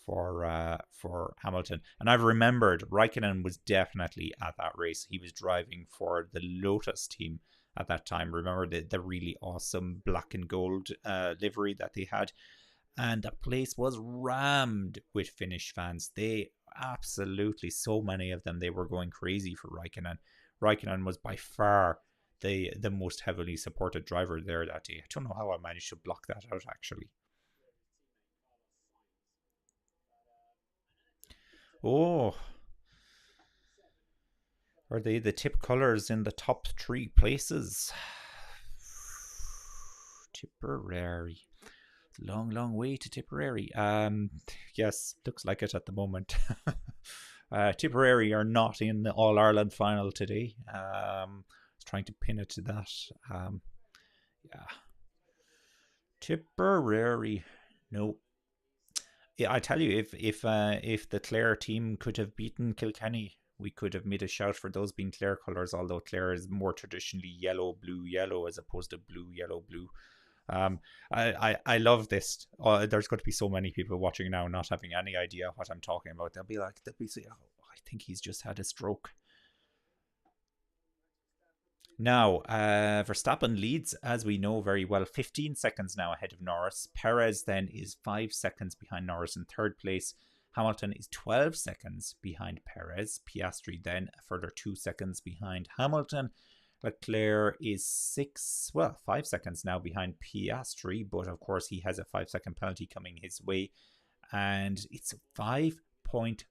A: for Hamilton. And I've remembered Raikkonen was definitely at that race. He was driving for the Lotus team at that time. Remember the really awesome black and gold livery that they had? And the place was rammed with Finnish fans. They absolutely, so many of them, they were going crazy for Raikkonen. Raikkonen was by far the most heavily supported driver there that day. I don't know how I managed to block that out, actually. Oh, are they the tip colours in the top 3 places? Tipperary. Long way to Tipperary. Yes, looks like it at the moment. Tipperary are not in the All-Ireland final today. I was trying to pin it to that. Yeah. Tipperary. No. Yeah, I tell you, if the Clare team could have beaten Kilkenny, We could have made a shout for those being Clare colours, although Clare is more traditionally yellow, blue, yellow, as opposed to blue, yellow, blue. I love this. There's going to be so many people watching now not having any idea what I'm talking about. They'll be saying, oh, I think he's just had a stroke. Now, Verstappen leads, as we know very well, 15 seconds now ahead of Norris. Perez then is 5 seconds behind Norris in third place. Hamilton is 12 seconds behind Perez. Piastri then a further 2 seconds behind Hamilton. Leclerc is 5 seconds now behind Piastri, but of course he has a 5-second penalty coming his way. And it's 5.4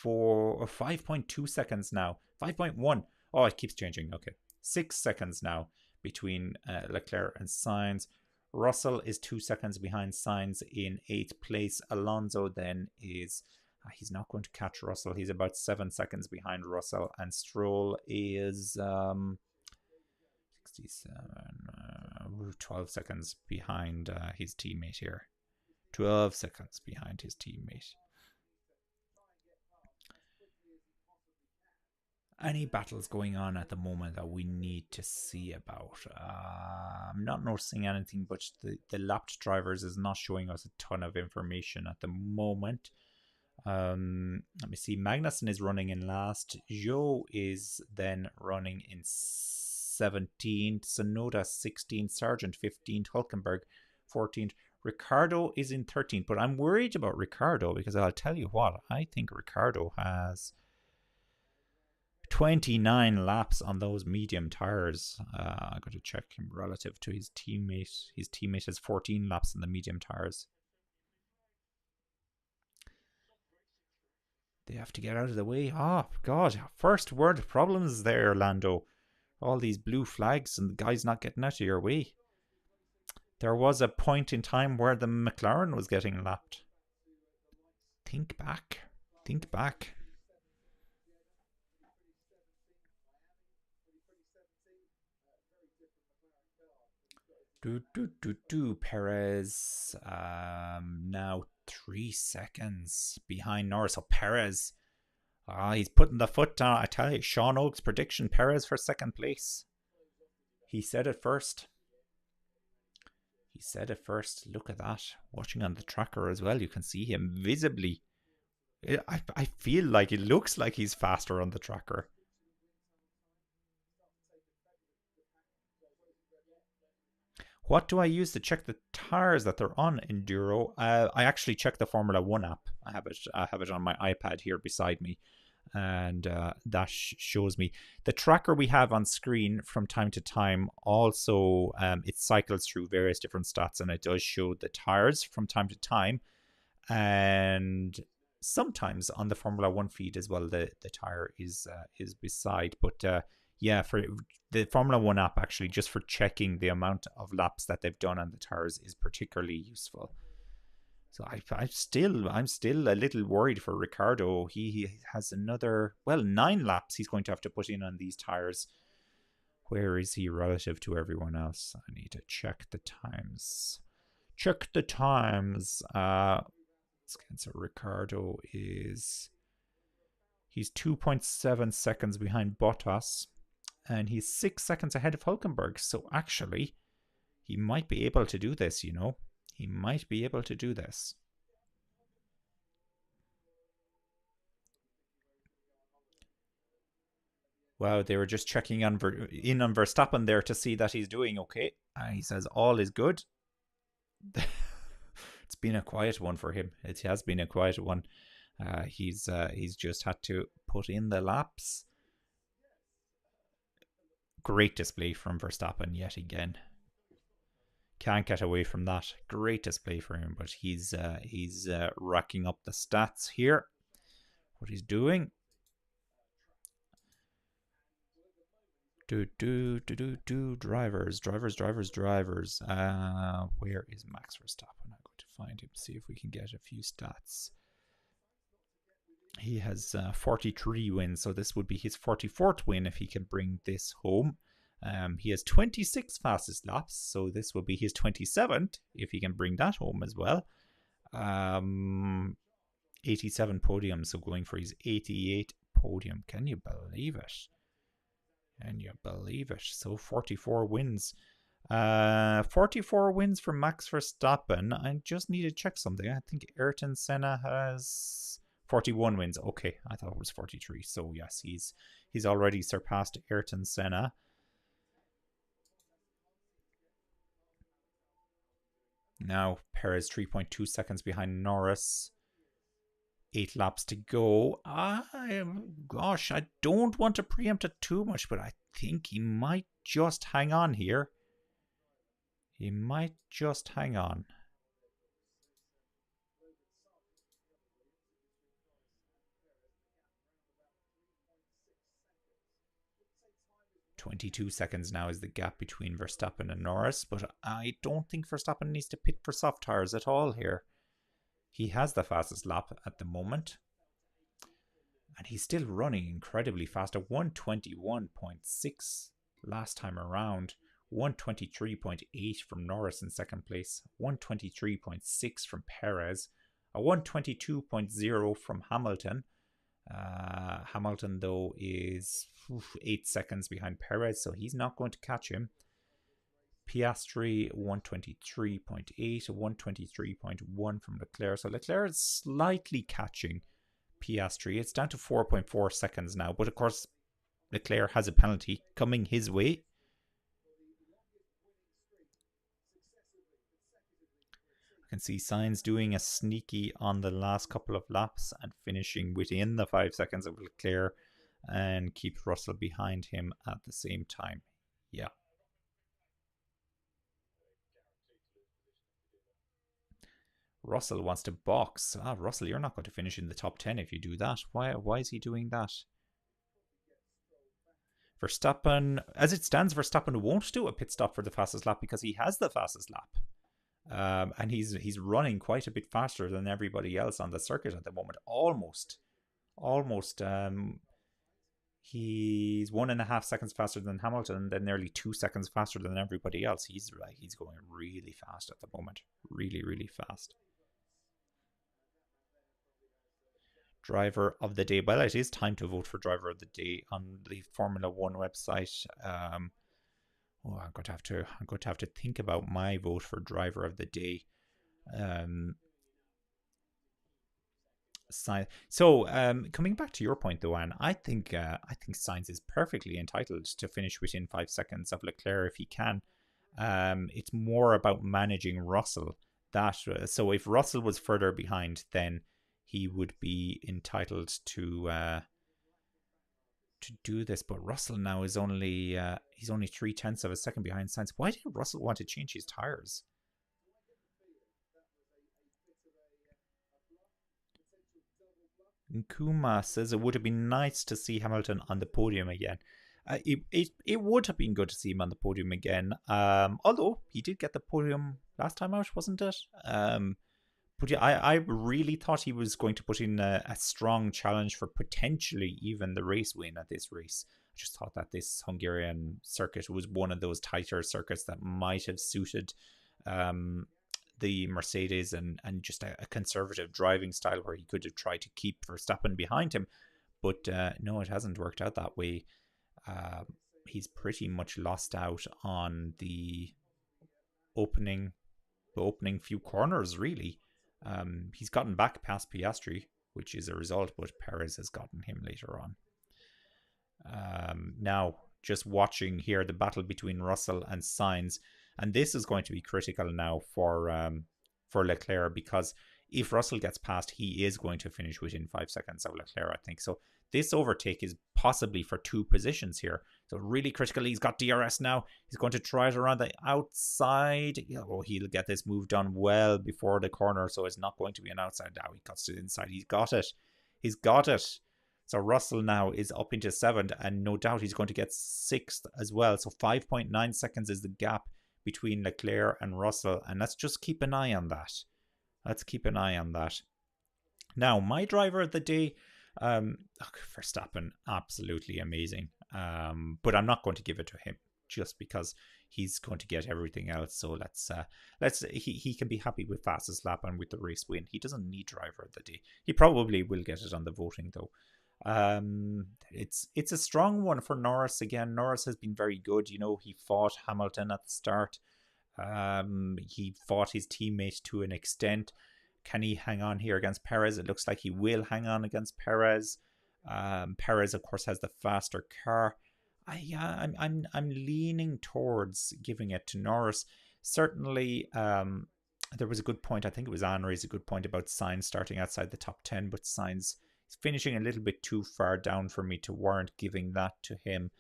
A: or 5.2 seconds now. 5.1. Oh, it keeps changing. Okay. 6 seconds now between Leclerc and Sainz. Russell is 2 seconds behind Sainz in 8th place. Alonso then is, he's not going to catch Russell. He's about 7 seconds behind Russell. And Stroll is 12 seconds behind his teammate here. 12 seconds behind his teammate. Any battles going on at the moment that we need to see about? I'm not noticing anything, but the lapped drivers is not showing us a ton of information at the moment. Let me see. Magnussen is running in last. Zhou is then running in 17th. Sonoda 16th. Sargent 15th. Hulkenberg 14th. Ricciardo is in 13th. But I'm worried about Ricciardo because I'll tell you what. I think Ricciardo has 29 laps on those medium tires. I got to check him relative to his teammate. His teammate has 14 laps on the medium tires. They have to get out of the way. Oh, God. First word problems there, Lando. All these blue flags and the guy's not getting out of your way. There was a point in time where the McLaren was getting lapped. Think back. Think back. Perez now 3 seconds behind Norris. So Perez, he's putting the foot down. I tell you, Sean Oakes' prediction, Perez for second place. He said it first. He said it first. Look at that. Watching on the tracker as well, you can see him visibly. I feel like it looks like he's faster on the tracker. What do I use to check the tires that they're on Enduro? I actually check the Formula 1 app. I have it on my iPad here beside me, and that shows me the tracker we have on screen from time to time. Also, it cycles through various different stats, and it does show the tires from time to time, and sometimes on the Formula 1 feed as well. The tire is beside, but yeah, for the Formula 1 app, actually, just for checking the amount of laps that they've done on the tires is particularly useful. So I'm still a little worried for Ricciardo. He has another, 9 laps he's going to have to put in on these tires. Where is he relative to everyone else? I need to check the times. Check the times. So Ricciardo he's 2.7 seconds behind Bottas. And he's 6 seconds ahead of Hulkenberg. So actually, he might be able to do this, you know. He might be able to do this. Wow, they were just checking on Verstappen there to see that he's doing okay. He says all is good. It's been a quiet one for him. It has been a quiet one. He's just had to put in the laps. Great display from Verstappen yet again. Can't get away from that. Great display for him, but he's racking up the stats here. What he's doing. Drivers. Where is Max Verstappen? I'm going to find him, see if we can get a few stats. He has 43 wins, so this would be his 44th win if he can bring this home. He has 26 fastest laps, so this will be his 27th if he can bring that home as well. 87 podiums, so going for his 88th podium. Can you believe it? Can you believe it? So 44 wins. 44 wins for Max Verstappen. I just need to check something. I think Ayrton Senna has 41 wins. Okay, I thought it was 43. So yes, he's already surpassed Ayrton Senna. Now Perez 3.2 seconds behind Norris. 8 laps to go. Gosh, I don't want to preempt it too much, but I think he might just hang on here. He might just hang on. "22 seconds now is the gap between Verstappen and Norris, but I don't think Verstappen needs to pit for soft tyres at all here. He has the fastest lap at the moment. And he's still running incredibly fast at 121.6 last time around. 123.8 from Norris in second place. 123.6 from Perez. A 122.0 from Hamilton. Hamilton, though, is 8 seconds behind Perez, so he's not going to catch him. Piastri 123.8, 123.1 from Leclerc. So Leclerc is slightly catching Piastri. It's down to 4.4 seconds now, but of course Leclerc has a penalty coming his way. I can see Sainz doing a sneaky on the last couple of laps and finishing within the 5 seconds of Leclerc and keeps Russell behind him at the same time. Yeah. Russell wants to box. Russell, you're not going to finish in the top 10 if you do that. Why is he doing that? Verstappen, as it stands, Verstappen won't do a pit stop for the fastest lap because he has the fastest lap. And he's running quite a bit faster than everybody else on the circuit at the moment. Almost. He's 1.5 seconds faster than Hamilton, and then nearly 2 seconds faster than everybody else. He's going really fast at the moment. Really fast. Driver of the day. Well, it is time to vote for driver of the day on the Formula One website. I'm going to have to think about my vote for driver of the day. Coming back to your point, though, Anne, I think Sainz is perfectly entitled to finish within 5 seconds of Leclerc if he can. It's more about managing Russell. So if Russell was further behind, then he would be entitled to do this. But Russell now is only he's only 0.3 of a second behind Sainz. Why did Russell want to change his tires? Nkuma says it would have been nice to see Hamilton on the podium again. It would have been good to see him on the podium again. Although he did get the podium last time out, wasn't it? But yeah, I really thought he was going to put in a strong challenge for potentially even the race win at this race. I just thought that this Hungarian circuit was one of those tighter circuits that might have suited the Mercedes and just a conservative driving style where he could have tried to keep Verstappen behind him. But no, it hasn't worked out that way. He's pretty much lost out on the opening few corners, really. He's gotten back past Piastri, which is a result, but Perez has gotten him later on. Now, just watching here the battle between Russell and Sainz, and this is going to be critical now for Leclerc, because if Russell gets past, he is going to finish within 5 seconds of Leclerc, I think. So this overtake is possibly for 2 positions here. So really critical. He's got DRS now. He's going to try it around the outside. He'll get this move done well before the corner, so it's not going to be an outside. Now he cuts to the inside. He's got it. So Russell now is up into 7th, and no doubt he's going to get 6th as well. So 5.9 seconds is the gap between Leclerc and Russell, and let's just keep an eye on that. Now, my driver of the day, Verstappen, absolutely amazing. But I'm not going to give it to him just because he's going to get everything else. So he can be happy with fastest lap and with the race win. He doesn't need driver of the day. He probably will get it on the voting though. It's a strong one for Norris again. Norris has been very good. You know, he fought Hamilton at the start. He fought his teammate to an extent. Can he hang on here against Perez? It looks like he will hang on against Perez. Perez, of course, has the faster car. I'm leaning towards giving it to Norris. Certainly, there was a good point. I think it was Anne raised a good point about Sainz starting outside the top 10, but Sainz is finishing a little bit too far down for me to warrant giving that to him.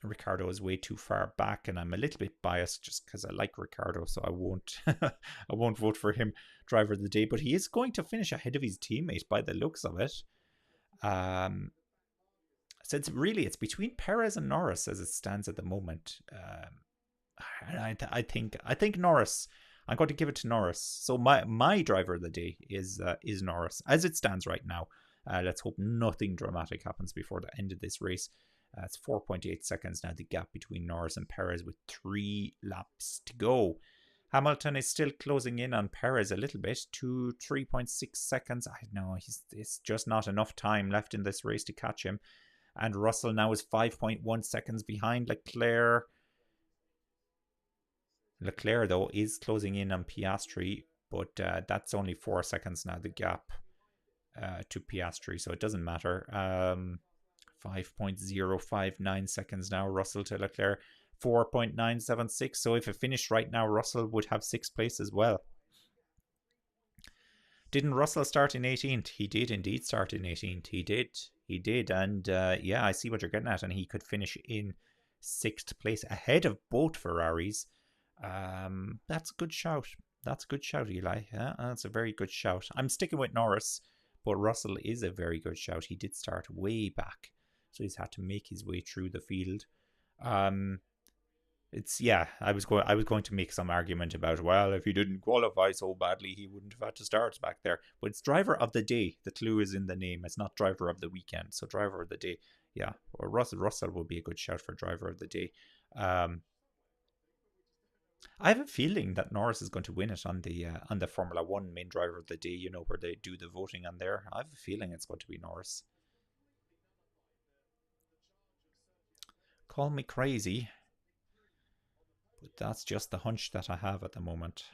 A: Ricardo is way too far back, and I'm a little bit biased just because I like Ricardo, so I won't I won't vote for him driver of the day, but he is going to finish ahead of his teammate by the looks of it. So it's between Perez and Norris as it stands at the moment. I think Norris. I'm going to give it to Norris. So my driver of the day is Norris as it stands right now. Let's hope nothing dramatic happens before the end of this race. It's 4.8 seconds now, the gap between Norris and Perez with 3 laps to go. Hamilton is still closing in on Perez a little bit to 3.6 seconds. I know it's just not enough time left in this race to catch him. And Russell now is 5.1 seconds behind Leclerc. Leclerc, though, is closing in on Piastri, but that's only 4 seconds now, the gap to Piastri, so it doesn't matter. 5.059 seconds now, Russell to Leclerc, 4.976. So if it finished right now, Russell would have 6th place as well. Didn't Russell start in 18th? He did indeed start in 18th. He did. And yeah, I see what you're getting at. And he could finish in 6th place ahead of both Ferraris. That's a good shout. That's a good shout, Eli. Yeah, that's a very good shout. I'm sticking with Norris, but Russell is a very good shout. He did start way back, so he's had to make his way through the field. I was going to make some argument about, well, if he didn't qualify so badly, he wouldn't have had to start back there. But it's driver of the day. The clue is in the name. It's not driver of the weekend. So driver of the day, yeah. Or Russell will be a good shout for driver of the day. I have a feeling that Norris is going to win it on the Formula One main driver of the day. You know, where they do the voting on there. I have a feeling it's going to be Norris. Call me crazy, but that's just the hunch that I have at the moment.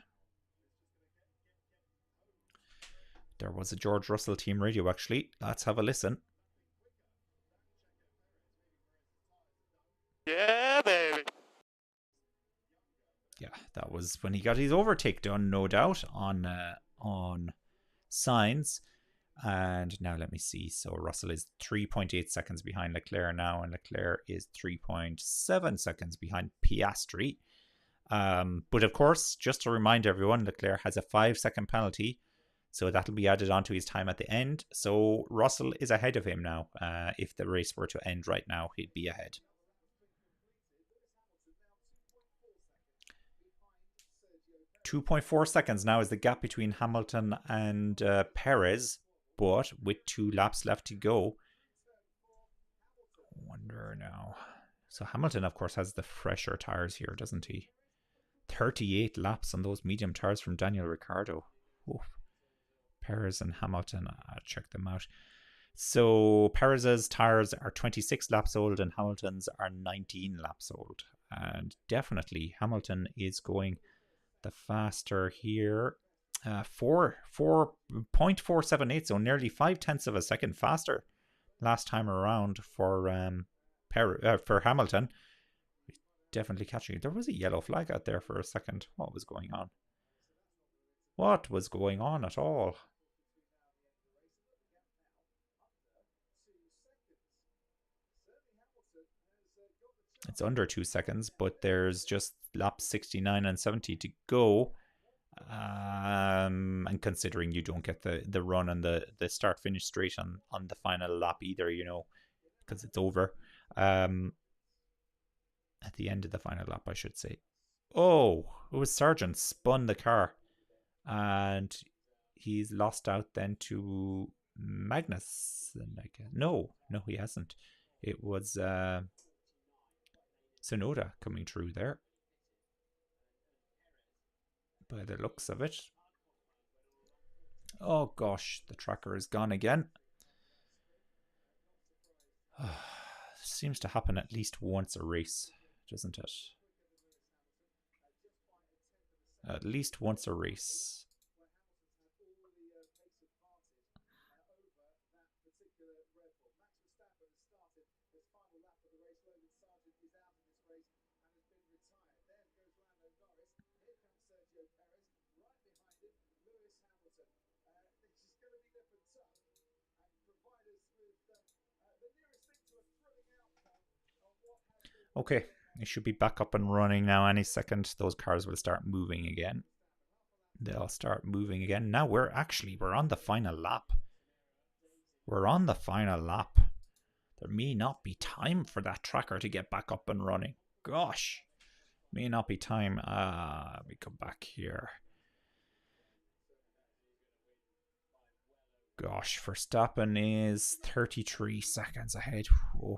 A: There was a George Russell team radio, actually. Let's have a listen.
F: Yeah, baby.
A: Yeah, that was when he got his overtake done, no doubt, on Sainz. And now let me see. So Russell is 3.8 seconds behind Leclerc now, and Leclerc is 3.7 seconds behind Piastri. But of course, just to remind everyone, Leclerc has a 5-second penalty, so that'll be added onto his time at the end. So Russell is ahead of him now. If the race were to end right now, he'd be ahead. .4 seconds now is the gap between Hamilton and Perez, but with 2 laps left to go. Wonder now. So Hamilton, of course, has the fresher tyres here, doesn't he? 38 laps on those medium tyres from Daniel Ricciardo. Oof. Perez and Hamilton, I'll check them out. So Perez's tyres are 26 laps old and Hamilton's are 19 laps old. And definitely Hamilton is going the faster here. 4.478, so nearly 0.5 of a second faster last time around for Hamilton. Definitely catching it. There was a yellow flag out there for a second. What was going on? What was going on at all? It's under 2 seconds, but there's just laps 69 and 70 to go. And considering you don't get the run and the start finish straight on the final lap either, you know, because it's over. At the end of the final lap, I should say. Oh, it was Sargent spun the car, and he's lost out then to Magnus. No, he hasn't. It was Tsunoda coming through there, by the looks of it. Oh gosh, the tracker is gone again. Seems to happen at least once a race, doesn't it? At least once a race. Okay, it should be back up and running now any second. Those cars will start moving again. They'll start moving again. Now we're on the final lap. We're on the final lap. There may not be time for that tracker to get back up and running. Gosh, may not be time. Let me come back here. Gosh, Verstappen is 33 seconds ahead. Oh.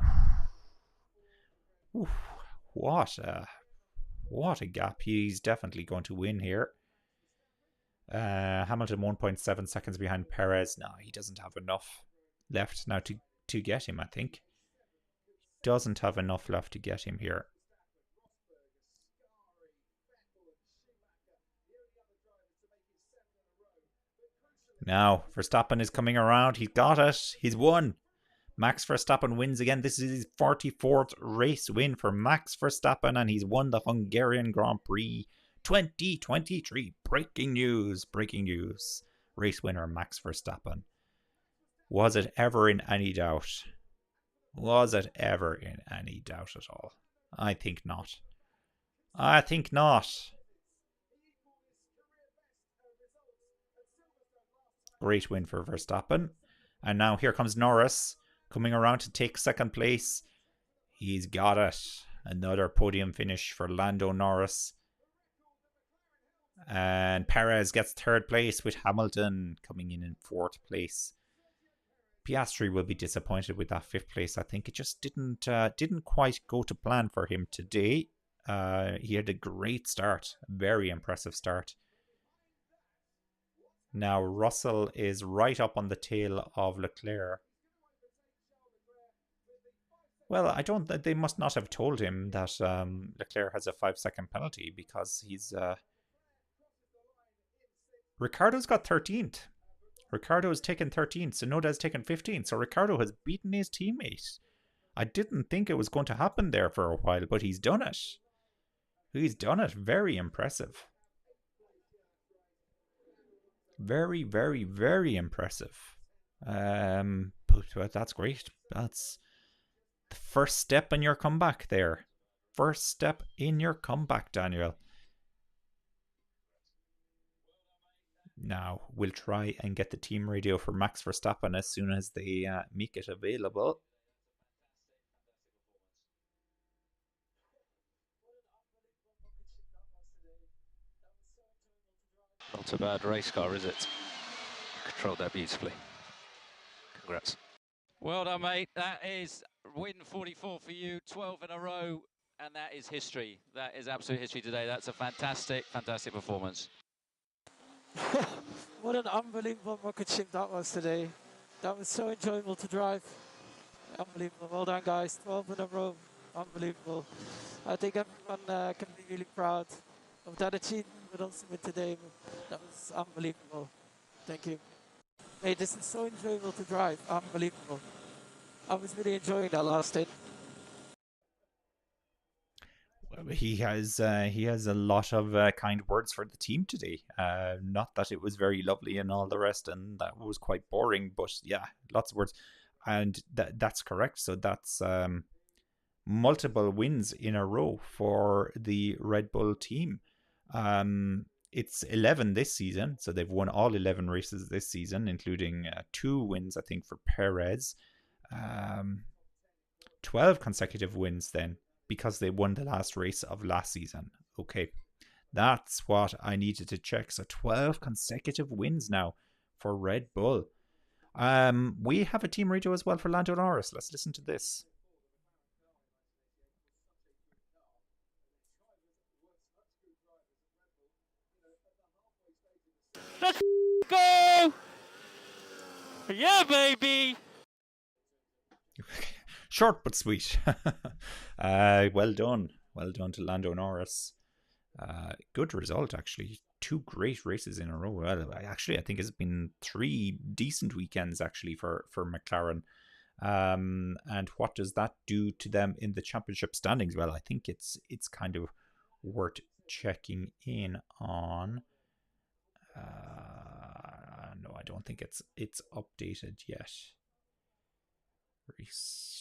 A: Oof, what a gap. He's definitely going to win here. Hamilton 1.7 seconds behind Perez. No, he doesn't have enough left now to get him, I think. Doesn't have enough left to get him here. Now, Verstappen is coming around. He's got it. He's won. Max Verstappen wins again. This is his 44th race win for Max Verstappen, and he's won the Hungarian Grand Prix 2023. Breaking news. Breaking news. Race winner Max Verstappen. Was it ever in any doubt? Was it ever in any doubt at all? I think not. I think not. Great win for Verstappen. And now here comes Norris coming around to take second place. He's got it. Another podium finish for Lando Norris. And Perez gets third place with Hamilton coming in fourth place. Piastri will be disappointed with that fifth place. I think it just didn't quite go to plan for him today. He had a great start. A very impressive start. Now Russell is right up on the tail of Leclerc. Well, they must not have told him that Leclerc has a 5-second penalty because he's... Ricciardo's got 13th. Ricciardo has taken 13th. Tsunoda's taken 15th. So Ricciardo has beaten his teammate. I didn't think it was going to happen there for a while, but he's done it. He's done it. Very impressive. Very, very, very impressive. But that's great. That's the first step in your comeback there. First step in your comeback, Daniel. Now, we'll try and get the team radio for Max Verstappen as soon as they make it available.
G: Not a bad race car, is it? Controlled that beautifully. Congrats.
J: Well done, mate. That is win 44 for you, 12 in a row, and that is history. That is absolute history today. That's a fantastic, fantastic performance.
C: What an unbelievable rocket ship that was today. That was so enjoyable to drive. Unbelievable. Well done, guys. 12 in a row. Unbelievable. I think everyone can be really proud of that achievement, but also with today. That was unbelievable. Thank you. Hey, this is so enjoyable to drive. Unbelievable. I was really enjoying that last stint.
A: He has a lot of kind words for the team today. Not that it was very lovely and all the rest, and that was quite boring, but yeah, lots of words. And that's correct. So that's multiple wins in a row for the Red Bull team. It's 11 this season, so they've won all 11 races this season, including 2 wins, I think, for Perez. 12 consecutive wins then, because they won the last race of last season. Okay, that's what I needed to check. So 12 consecutive wins now for Red Bull. We have a team radio as well for Lando Norris. Let's listen to this.
J: Let's go!
I: Yeah, baby!
A: Short but sweet. Well done. Well done to Lando Norris. Good result, actually. 2 great races in a row. Well, I think it's been 3 decent weekends, actually, for McLaren. And what does that do to them in the championship standings? Well, I think it's kind of worth checking in on. No, I don't think it's updated yet. Race.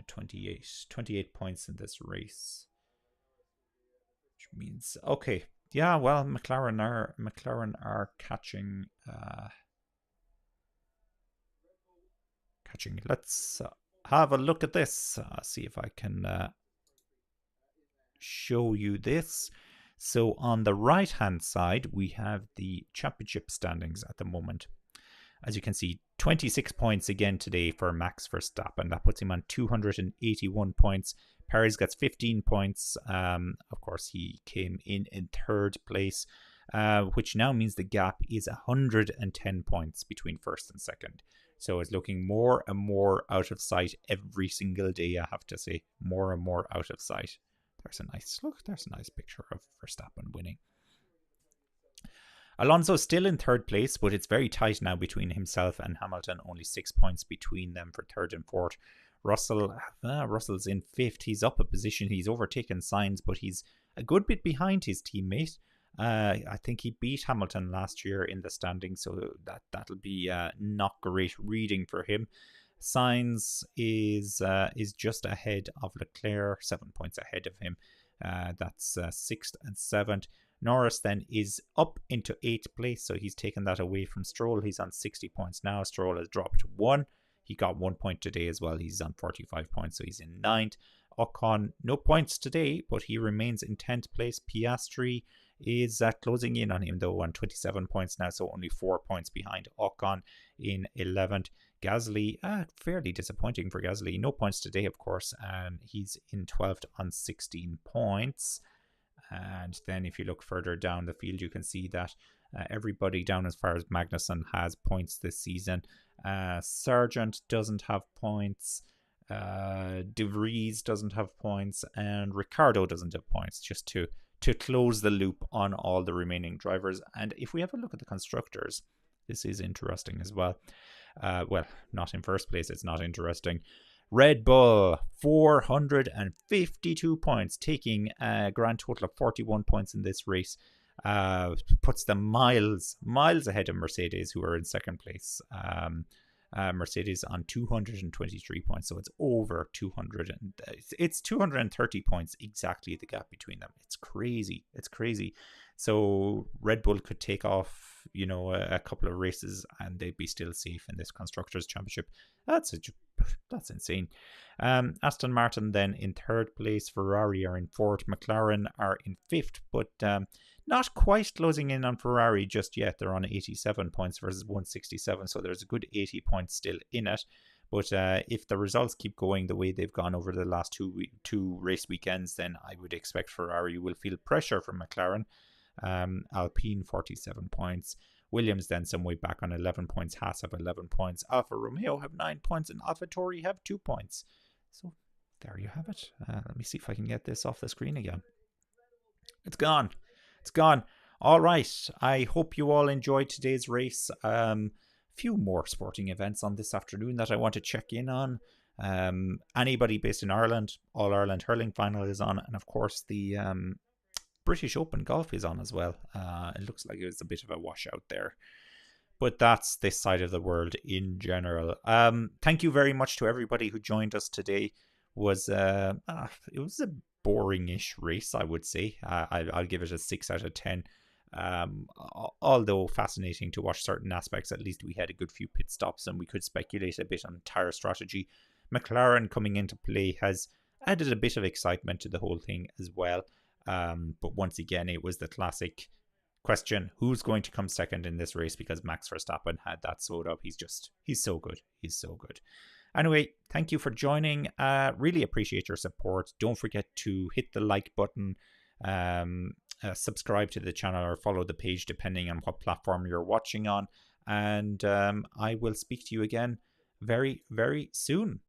A: 28 points in this race, which means okay. Yeah, well, McLaren are catching. Let's have a look at this. See if I can show you this. So on the right hand side, we have the championship standings at the moment. As you can see, 26 points again today for Max Verstappen. That puts him on 281 points. Perez gets 15 points. Of course, he came in third place, which now means the gap is 110 points between first and second. So it's looking more and more out of sight every single day, I have to say. More and more out of sight. There's a nice picture of Verstappen winning. Alonso's still in third place, but it's very tight now between himself and Hamilton. Only 6 points between them for third and fourth. Russell's in fifth. He's up a position. He's overtaken Sainz, but he's a good bit behind his teammate. I think he beat Hamilton last year in the standings, so that'll be not great reading for him. Sainz is just ahead of Leclerc, 7 points ahead of him. That's 6th and 7th. Norris then is up into 8th place, so he's taken that away from Stroll. He's on 60 points now. Stroll has dropped 1. He got 1 point today as well. He's on 45 points, so he's in 9th. Ocon, no points today, but he remains in 10th place. Piastri is closing in on him, though, on 27 points now, so only 4 points behind Ocon in 11th. Gasly, fairly disappointing for Gasly. No points today, of course, and he's in 12th on 16 points. And then if you look further down the field, you can see that everybody down as far as Magnussen has points this season. Sargent doesn't have points. De Vries doesn't have points. And Ricciardo doesn't have points, just to close the loop on all the remaining drivers. And if we have a look at the constructors, this is interesting as well. Well, not in first place, it's not interesting. Red Bull, 452 points, taking a grand total of 41 points in this race. Puts them miles ahead of Mercedes, who are in second place. Mercedes on 223 points, so it's over 200. It's 230 points exactly the gap between them. It's crazy. So Red Bull could take off, a couple of races and they'd be still safe in this Constructors' Championship. That's insane. Aston Martin then in third place. Ferrari are in fourth. McLaren are in fifth, but not quite closing in on Ferrari just yet. They're on 87 points versus 167, so there's a good 80 points still in it. But if the results keep going the way they've gone over the last two race weekends, then I would expect Ferrari will feel pressure from McLaren. Alpine 47 points. Williams then some way back on 11 points. Haas have 11 points. Alfa Romeo have 9 points, and AlphaTauri have 2 points. So there you have it. Let me see if I can get this off the screen again. It's gone. All right. I hope you all enjoyed today's race. Few more sporting events on this afternoon that I want to check in on. Anybody based in Ireland, All Ireland Hurling Final is on, and of course the British Open Golf is on as well. It looks like it was a bit of a washout there, but that's this side of the world in general. Thank you very much to everybody who joined us today. It was a boring-ish race, I would say. I'll give it a 6 out of 10. Although fascinating to watch certain aspects, at least we had a good few pit stops and we could speculate a bit on tyre strategy. McLaren coming into play has added a bit of excitement to the whole thing as well. But once again, it was the classic question: who's going to come second in this race? Because Max Verstappen had that sewed up. He's so good. Anyway, thank you for joining. Really appreciate your support. Don't forget to hit the like button. subscribe to the channel or follow the page depending on what platform you're watching on. And I will speak to you again very, very soon.